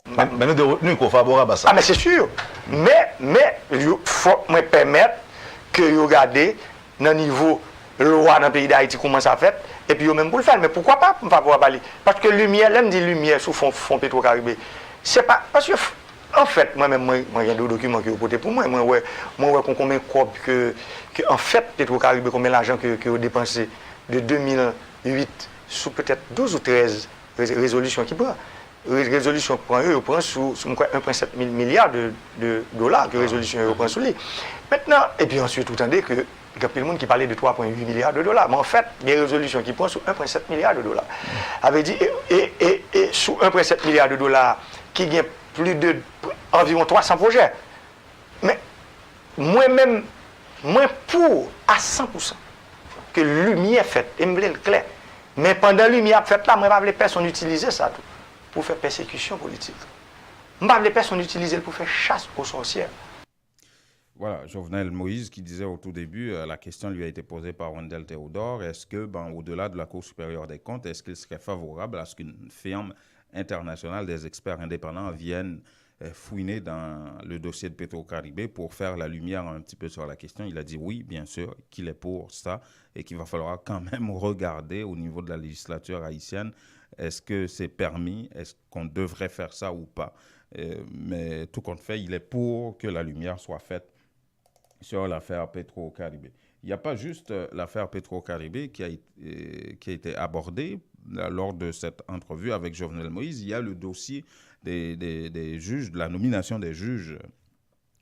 Mais nous devons retenir qu'on est favorable à ça. Ah, mais c'est sûr. Mais il faut me permettre que vous regardez dans le niveau loi dans le pays d'Haïti comment ça fait, et puis même pour le faire. Mais pourquoi pas favorable à lui? Parce que lumière, l'aime dit lumière sous fond Petro-Caribé. C'est pas. Parce que, en fait, moi-même, il y a des documents qui ont voté pour moi. Moi, combien que en fait, Petro-Caribé, combien d'argent que vous dépensé de 2008 sous peut-être 12 ou 13 résolutions qui prend. Résolution prend eux, prend sous 1,7 milliard de dollars que résolution prend sous lui. Maintenant, et puis ensuite, vous entendez que il y a plein de monde qui parlait de 3,8 milliards de dollars. Mais en fait, il y a des résolutions qui prend sous 1,7 milliard de dollars. Avait dit, et sous 1,7 milliard de dollars, qui gagne plus de environ 300 projets. Mais moi-même, moi pour à 100% que lumière faite, et me le clair. Mais pendant lumière faite là, moi, je ne veux pas personne utiliser ça tout. Pour faire persécution politique. Je ne veux pas les personnes utiliser pour faire chasse aux sorcières. Voilà, Jovenel Moïse qui disait au tout début, la question lui a été posée par Wendell Théodore, est-ce que, au-delà de la Cour supérieure des comptes, est-ce qu'il serait favorable à ce qu'une firme internationale des experts indépendants vienne fouiner dans le dossier de Petro-Caribé pour faire la lumière un petit peu sur la question? Il a dit oui, bien sûr, qu'il est pour ça et qu'il va falloir quand même regarder au niveau de la législature haïtienne. Est-ce que c'est permis? Est-ce qu'on devrait faire ça ou pas? Mais tout compte fait, il est pour que la lumière soit faite sur l'affaire Petro-Caribé. Il n'y a pas juste l'affaire Petro-Caribé qui a été abordée lors de cette entrevue avec Jovenel Moïse. Il y a le dossier des juges, de la nomination des juges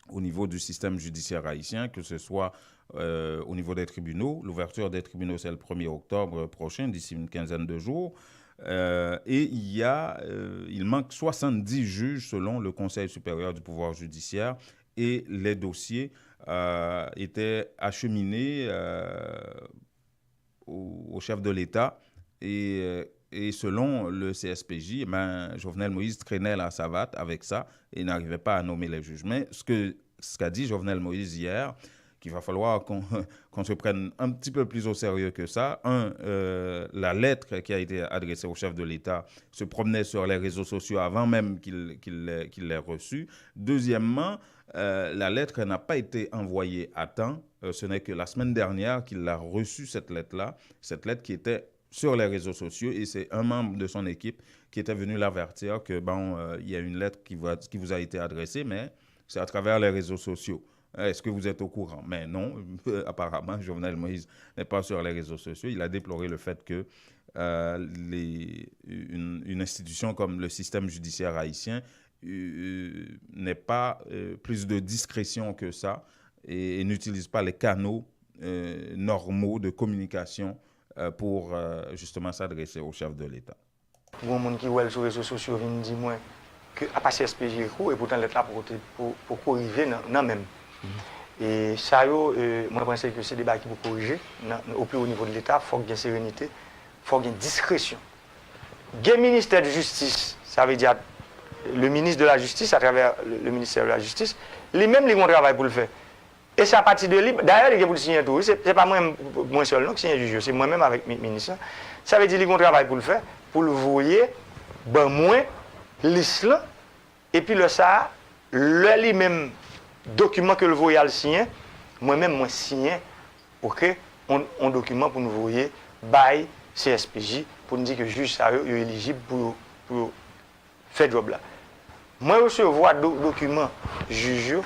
au niveau du système judiciaire haïtien, que ce soit au niveau des tribunaux. L'ouverture des tribunaux, c'est le 1er octobre prochain, d'ici une quinzaine de jours. Et il manque 70 juges selon le Conseil supérieur du pouvoir judiciaire et les dossiers étaient acheminés au chef de l'État et selon le CSPJ, Jovenel Moïse traînait la savate avec ça et n'arrivait pas à nommer les juges. Mais ce qu'a dit Jovenel Moïse hier, qu'il va falloir qu'on se prenne un petit peu plus au sérieux que ça. La lettre qui a été adressée au chef de l'État se promenait sur les réseaux sociaux avant même qu'il l'ait reçue. Deuxièmement, la lettre n'a pas été envoyée à temps. Ce n'est que la semaine dernière qu'il a reçu cette lettre-là, cette lettre qui était sur les réseaux sociaux, et c'est un membre de son équipe qui était venu l'avertir que il y a une lettre qui vous a été adressée, mais c'est à travers les réseaux sociaux. Est-ce que vous êtes au courant? Mais non, apparemment, Jovenel Moïse n'est pas sur les réseaux sociaux. Il a déploré le fait que une institution comme le système judiciaire haïtien n'ait pas plus de discrétion que ça et n'utilise pas les canaux normaux de communication pour justement s'adresser au chef de l'État. Il y a des gens qui voient sur les réseaux sociaux viennent dire moi que à passer SPJ et pourtant l'être là pour corriger non même. Et ça, moi je pense que c'est des débats qui vont corriger au plus haut niveau de l'État. Il faut qu'il y ait sérénité, il faut qu'il y ait discrétion. Le ministère de Justice, ça veut dire le ministre de la Justice, à travers le ministère de la Justice, lui-même, ils vont travailler pour le faire. Et c'est à partir de lui, d'ailleurs, ils vont le signer tout. Ce n'est pas moi seul qui signe le juge, c'est moi-même avec le ministre. Ça veut dire qu'ils vont travailler pour le faire, pour le voyer, moi, l'islam, et puis le ça, lui-même, document que le voyal signe, moi-même, moi signé pour que un document pour nous voyer by CSPJ pour nous dire que le juge est éligible pour faire le job là. Moi, je recevoir document juge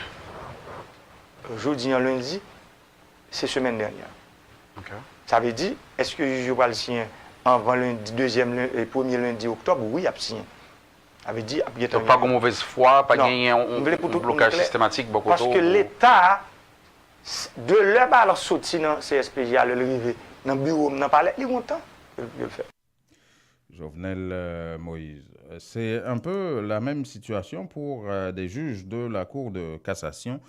jeudi en lundi, c'est semaine dernière. Okay. Ça veut dire, est-ce que le juge va le signer avant lundi, premier lundi octobre? Oui, il a signé. Ça veut dire, donc, pas de mauvaise foi, pas gagner un blocage systématique. Parce que l'État, de l'heure sorti dans le CSPJ, à l'arrivée, dans le bureau, dans le palais, il est content de le faire. Jovenel Moïse. C'est un peu la même situation pour des juges de la Cour de cassation.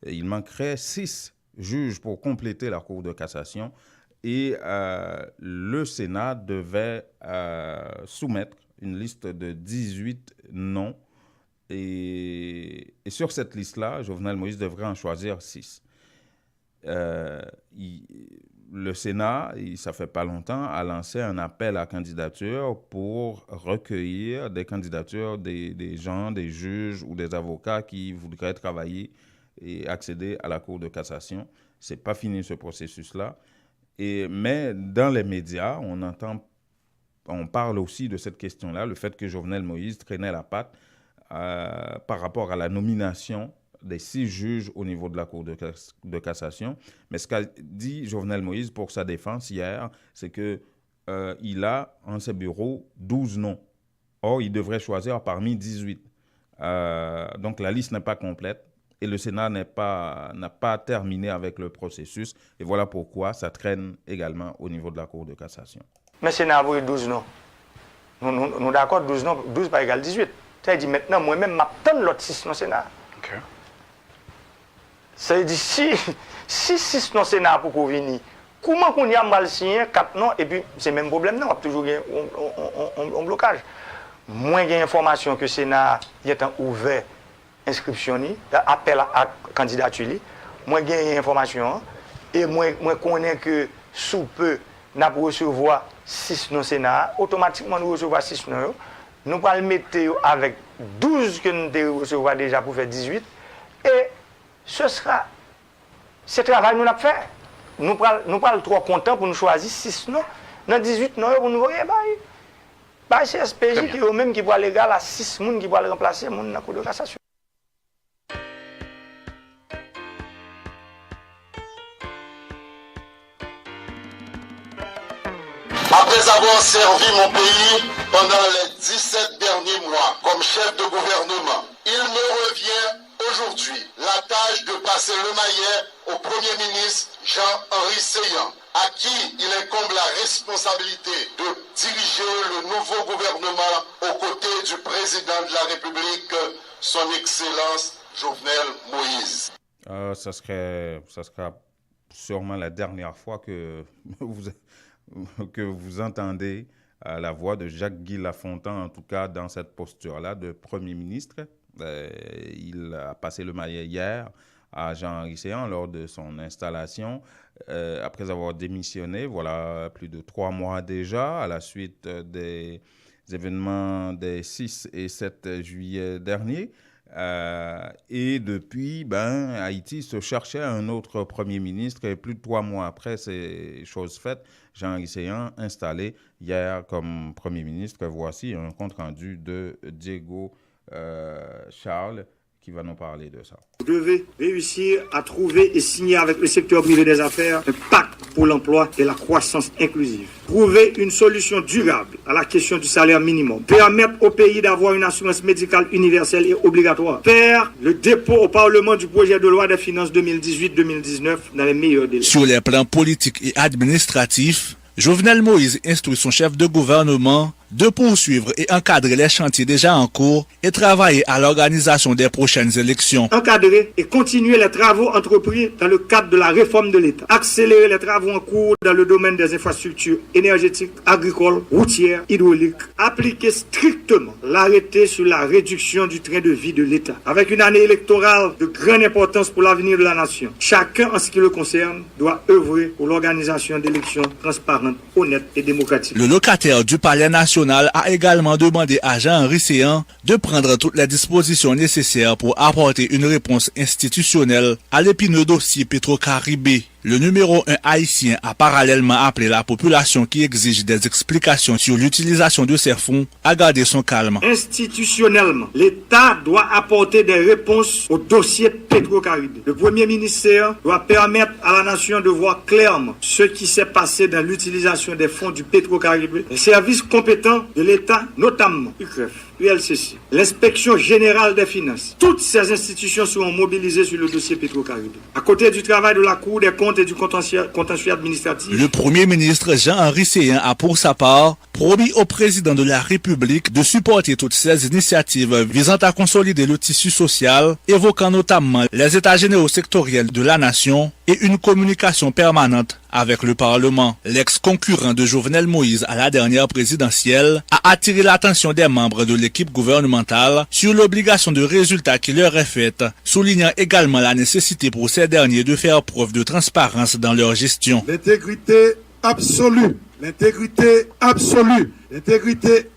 Il manquerait 6 juges pour compléter la Cour de cassation et le Sénat devait soumettre une liste de 18 noms et sur cette liste-là, Jovenel Moïse devrait en choisir 6. Le Sénat, ça fait pas longtemps, a lancé un appel à candidature pour recueillir des candidatures des gens, des juges ou des avocats qui voudraient travailler et accéder à la Cour de cassation. C'est pas fini ce processus-là. Mais dans les médias, on parle aussi de cette question-là, le fait que Jovenel Moïse traînait la patte par rapport à la nomination des 6 juges au niveau de la Cour de cassation. Mais ce qu'a dit Jovenel Moïse pour sa défense hier, c'est qu'il a en ses bureaux 12 noms. Or, il devrait choisir parmi 18. Donc, la liste n'est pas complète et le Sénat n'a pas terminé avec le processus. Et voilà pourquoi ça traîne également au niveau de la Cour de cassation. Mais le Sénat a envoyé 12 noms. Nous sommes d'accord, 12 noms, 12 par égal 18. C'est-à-dire maintenant, moi-même, je m'attends l'autre 6 dans le Sénat. Okay. Ça veut dire, si 6 dans le Sénat pour qu'on vienne, comment qu'on y a mal signé 4 noms, et puis c'est le même problème, non, on a toujours un blocage. Moins il y a information que le Sénat est ouvert inscription, appel à candidature, moins il y a information, et moins connaît que sous peu, nous allons recevoir 6 dans le Sénat, automatiquement nous recevons 6 noms, nous allons le mettre avec 12 que nous devons recevoir déjà pour faire 18, et ce travail nous l'avons fait. Nous parlons trop contents pour nous choisir 6 noms. Dans 18 noms, pour nous voir, c'est SPJ qui est même qui va légal à 6 personnes qui vont remplacer dans la Cour de cassation. Après avoir servi mon pays pendant les 17 derniers mois comme chef de gouvernement, il me revient aujourd'hui la tâche de passer le maillet au Premier ministre Jean-Henri Séyan, à qui il incombe la responsabilité de diriger le nouveau gouvernement aux côtés du président de la République, son Excellence Jovenel Moïse. Ça sera sûrement la dernière fois que vous entendez la voix de Jacques-Guy Lafontaine, en tout cas dans cette posture-là de Premier ministre. Il a passé le maillet hier à Jean-Henri Séyan lors de son installation. Après avoir démissionné, voilà, plus de 3 mois déjà, à la suite des événements des 6 et 7 juillet dernier. Et depuis, Haïti se cherchait un autre Premier ministre et plus de 3 mois après ces choses faites, Jean-Henri Séyan installé hier comme Premier ministre. Voici un compte-rendu de Diego Charles qui va nous parler de ça. Vous devez réussir à trouver et signer avec le secteur privé des affaires un pacte pour l'emploi et la croissance inclusive. Trouver une solution durable à la question du salaire minimum. Permettre au pays d'avoir une assurance médicale universelle et obligatoire. Faire le dépôt au Parlement du projet de loi des finances 2018-2019 dans les meilleurs délais. Sur les plans politiques et administratifs, Jovenel Moïse instruit son chef de gouvernement de poursuivre et encadrer les chantiers déjà en cours et travailler à l'organisation des prochaines élections. Encadrer et continuer les travaux entrepris dans le cadre de la réforme de l'État. Accélérer les travaux en cours dans le domaine des infrastructures énergétiques, agricoles, routières, hydrauliques. Appliquer strictement l'arrêté sur la réduction du train de vie de l'État. Avec une année électorale de grande importance pour l'avenir de la nation, chacun en ce qui le concerne doit œuvrer pour l'organisation d'élections transparentes, honnêtes et démocratiques. Le locataire du Palais national a également demandé à Jean-Henri Séyan de prendre toutes les dispositions nécessaires pour apporter une réponse institutionnelle à l'épineux dossier Petro-Caribé. Le numéro 1 haïtien a parallèlement appelé la population qui exige des explications sur l'utilisation de ces fonds à garder son calme. Institutionnellement, l'État doit apporter des réponses au dossier Petro-Caribé. Le Premier ministère doit permettre à la nation de voir clairement ce qui s'est passé dans l'utilisation des fonds du Petro-Caribé. Les services compétents de l'État, notamment UCREF, ULCC, l'inspection générale des finances, toutes ces institutions seront mobilisées sur le dossier Petro-Caribé. À côté du travail de la Cour des comptes et du contentieux administratif. Le Premier ministre Jean-Henri Séhin a pour sa part promis au président de la République de supporter toutes ces initiatives visant à consolider le tissu social, évoquant notamment les états généraux sectoriels de la nation et une communication permanente avec le Parlement. L'ex-concurrent de Jovenel Moïse à la dernière présidentielle a attiré l'attention des membres de l'équipe gouvernementale sur l'obligation de résultat qui leur est faite, soulignant également la nécessité pour ces derniers de faire preuve de transparence dans leur gestion. L'intégrité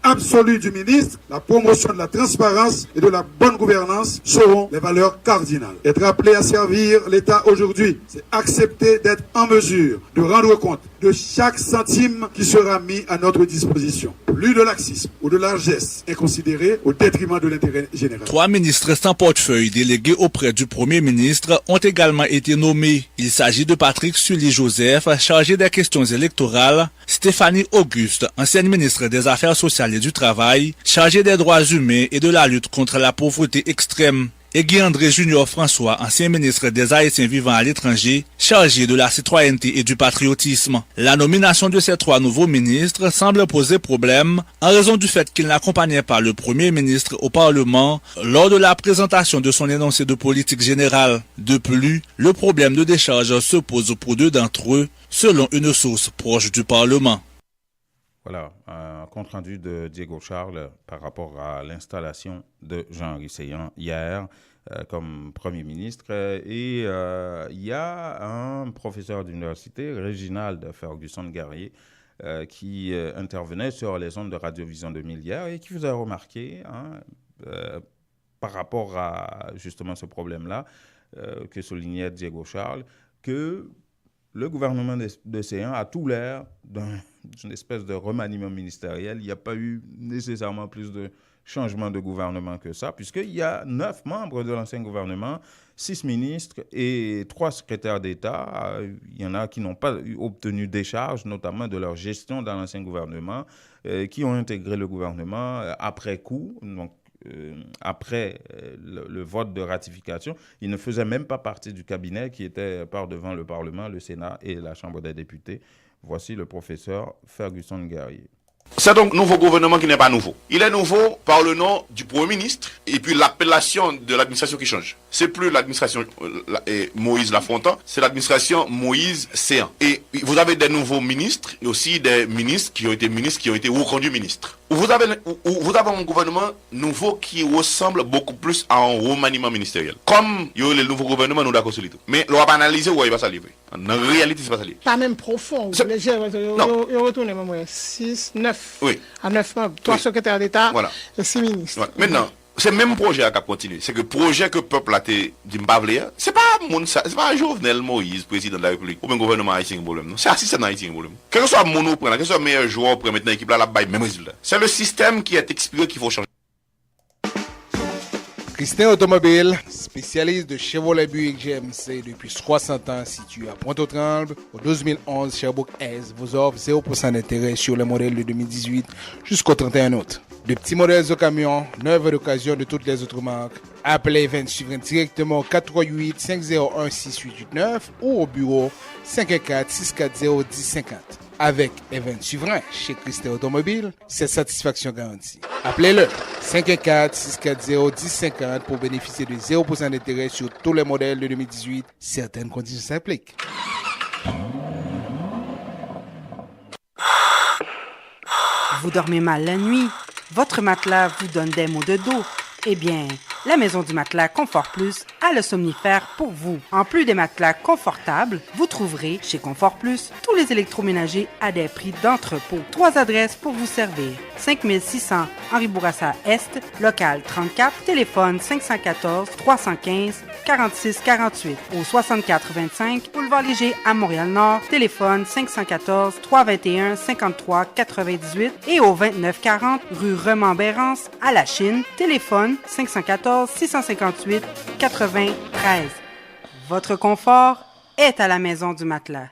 absolue du ministre, la promotion de la transparence et de la bonne gouvernance seront les valeurs cardinales. Être appelé à servir l'État aujourd'hui, c'est accepter d'être en mesure de rendre compte de chaque centime qui sera mis à notre disposition. Plus de laxisme ou de largesse inconsidérée au détriment de l'intérêt général. 3 ministres sans portefeuille délégués auprès du Premier ministre ont également été nommés. Il s'agit de Patrick Sully-Joseph, chargé des questions électorales, Stéphanie Auguste, ancienne ministre des Affaires sociales et du Travail, chargée des droits humains et de la lutte contre la pauvreté extrême, et Guy-André Junior François, ancien ministre des Haïtiens vivant à l'étranger, chargé de la citoyenneté et du patriotisme. La nomination de ces 3 nouveaux ministres semble poser problème en raison du fait qu'ils n'accompagnaient pas le Premier ministre au Parlement lors de la présentation de son énoncé de politique générale. De plus, le problème de décharge se pose pour 2 d'entre eux, selon une source proche du Parlement. Voilà, un compte-rendu de Diego Charles par rapport à l'installation de Jean-Henri Séhin hier comme Premier ministre. Et il y a un professeur d'université, Réginald Ferguson-Garrier, qui intervenait sur les ondes de Radio-Vision 2000 hier et qui vous a remarqué par rapport à justement ce problème-là que soulignait Diego Charles, que le gouvernement de Séhin a tout l'air d'une espèce de remaniement ministériel. Il n'y a pas eu nécessairement plus de changement de gouvernement que ça, puisqu'il y a 9 membres de l'ancien gouvernement, 6 ministres et 3 secrétaires d'État. Il y en a qui n'ont pas obtenu décharge, notamment de leur gestion dans l'ancien gouvernement, qui ont intégré le gouvernement après coup, donc après le vote de ratification. Ils ne faisaient même pas partie du cabinet qui était par devant le Parlement, le Sénat et la Chambre des députés. Voici le professeur Ferguson-Garrier. C'est donc un nouveau gouvernement qui n'est pas nouveau. Il est nouveau par le nom du Premier ministre et puis l'appellation de l'administration qui change. C'est plus l'administration Moïse Lafontaine, c'est l'administration Moïse Séhin. Et vous avez des nouveaux ministres et aussi des ministres qui ont été reconduits ministres. Vous avez un gouvernement nouveau qui ressemble beaucoup plus à un remaniement ministériel. Comme il y a le nouveau gouvernement, nous d'accord sur tout. Mais on va pas analyser où il va s'alliver. En réalité, c'est pas ça. Pas même profond. Les gens retournent même 6, 9. Oui. À 9 membres, 3 secrétaires d'État voilà. Et 6 ministres. Voilà. Maintenant, c'est le même projet qui a continué. C'est que le projet que le peuple a dit c'est pas Jovenel Moïse, président de la République, ou même gouvernement haïtien qui a un problème. C'est assistant haïtien qui a un problème. Quel que soit le monde, quel que soit le meilleur joueur pour mettre l'équipe là, même résultat. C'est le système qui est expliqué qu'il faut changer. Christin Automobile, spécialiste de Chevrolet Buick GMC depuis 60 ans, situé à Pointe-aux-Trembles, au 12011 Sherbrooke-Est, vous offre 0% d'intérêt sur les modèles de 2018 jusqu'au 31 août. De petits modèles de camions, neuves d'occasion de toutes les autres marques. Appelez Event Suivant directement au 438-501-6889 ou au bureau 514-640-1050. Avec Event Suivant chez Christin Automobile, c'est satisfaction garantie. Appelez-le 514-640-1050 pour bénéficier de 0% d'intérêt sur tous les modèles de 2018. Certaines conditions s'appliquent. Vous dormez mal la nuit? Votre matelas vous donne des maux de dos? Eh bien, la Maison du Matelas Confort Plus à le somnifère pour vous. En plus des matelas confortables, vous trouverez chez Confort Plus tous les électroménagers à des prix d'entrepôt. 3 adresses pour vous servir. 5600 Henri Bourassa Est, local 34, téléphone 514 315 46 48. Au 6425 Boulevard Léger à Montréal-Nord, téléphone 514 321 53 98 et au 2940 rue Remembérance à La Chine, téléphone 514 658 93. Votre confort est à la maison du matelas.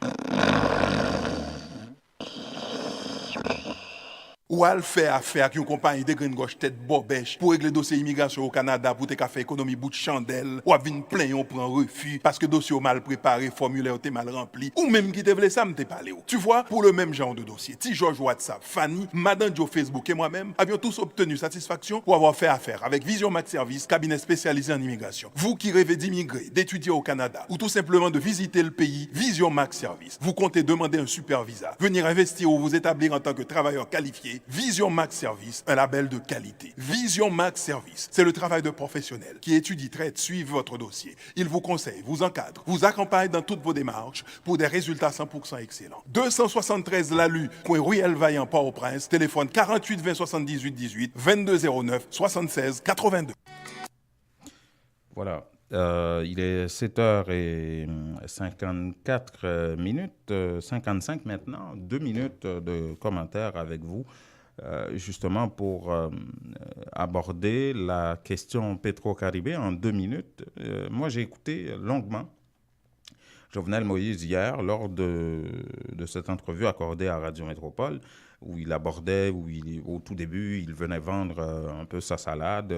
Ou al faire affaire avec une compagnie de green gauche tête bobèche pour régler dossier immigration au Canada pour te faire économie bout de chandelle ou à venir plein on prend refus parce que dossier mal préparé, formulaire t'es mal rempli ou même qui te voulait ça me t'es parlé. Tu vois, pour le même genre de dossier, Ti George WhatsApp, Fanny, Madame Joe Facebook et moi-même avions tous obtenu satisfaction pour avoir fait affaire avec Vision Max Service, cabinet spécialisé en immigration. Vous qui rêvez d'immigrer, d'étudier au Canada ou tout simplement de visiter le pays, Vision Max Service. Vous comptez demander un super visa, venir investir ou vous établir en tant que travailleur qualifié. Vision Max Service, un label de qualité. Vision Max Service, c'est le travail de professionnels qui étudie, traite, suivent votre dossier. Ils vous conseillent, vous encadrent, vous accompagnent dans toutes vos démarches pour des résultats 100% excellents. 273 Lalu, coin Ruelle Vaillant, Port-au-Prince, téléphone 48 20 78 18, 22 09 76 82. Voilà. Il est 7h54 minutes, 55 maintenant, 2 minutes de commentaires avec vous, justement pour aborder la question Petro-Caribé en 2 minutes. Moi, j'ai écouté longuement Jovenel Moïse hier lors de cette entrevue accordée à Radio Métropole, où il abordait, au tout début, il venait vendre un peu sa salade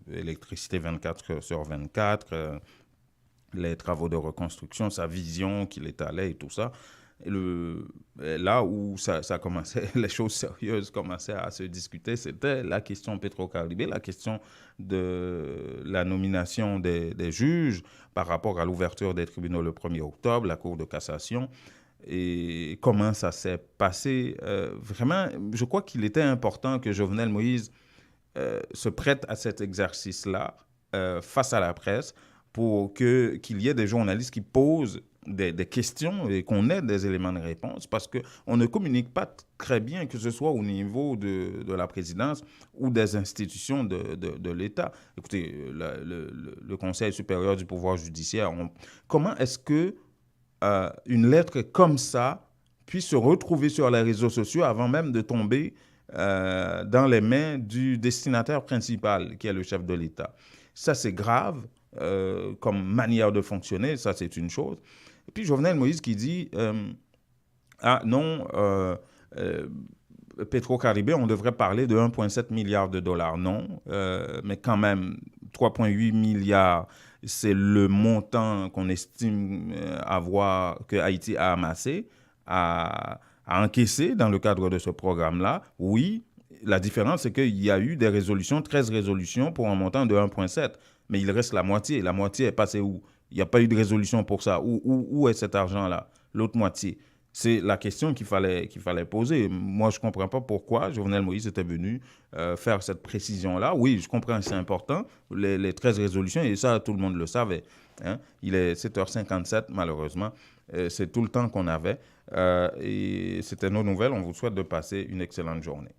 d'électricité 24 sur 24, les travaux de reconstruction, sa vision qu'il étalait et tout ça. Et là où ça commençait, les choses sérieuses commençaient à se discuter, c'était la question Petro-Caribé, la question de la nomination des juges par rapport à l'ouverture des tribunaux le 1er octobre, la Cour de cassation. Et comment ça s'est passé. Vraiment, je crois qu'il était important que Jovenel Moïse se prête à cet exercice-là face à la presse pour qu'il y ait des journalistes qui posent des questions et qu'on ait des éléments de réponse parce qu'on ne communique pas très bien, que ce soit au niveau de la présidence ou des institutions de l'État. Écoutez, le Conseil supérieur du pouvoir judiciaire, comment est-ce que une lettre comme ça puisse se retrouver sur les réseaux sociaux avant même de tomber dans les mains du destinataire principal, qui est le chef de l'État. Ça, c'est grave comme manière de fonctionner, ça, c'est une chose. Et puis, Jovenel Moïse qui dit Petro-Caribé, on devrait parler de 1,7 milliard de dollars. Non, mais quand même, 3,8 milliards, c'est le montant qu'on estime que Haïti a amassé, a encaissé dans le cadre de ce programme-là. Oui, la différence, c'est qu'il y a eu des résolutions, 13 résolutions pour un montant de 1,7. Mais il reste la moitié. La moitié est passée où? Il n'y a pas eu de résolution pour ça. Où est cet argent-là? L'autre moitié. C'est la question qu'il fallait poser. Moi, je ne comprends pas pourquoi Jovenel Moïse était venu faire cette précision-là. Oui, je comprends, c'est important, les 13 résolutions, et ça, tout le monde le savait. Hein? Il est 7h57, malheureusement. C'est tout le temps qu'on avait. Et c'était nos nouvelles. On vous souhaite de passer une excellente journée.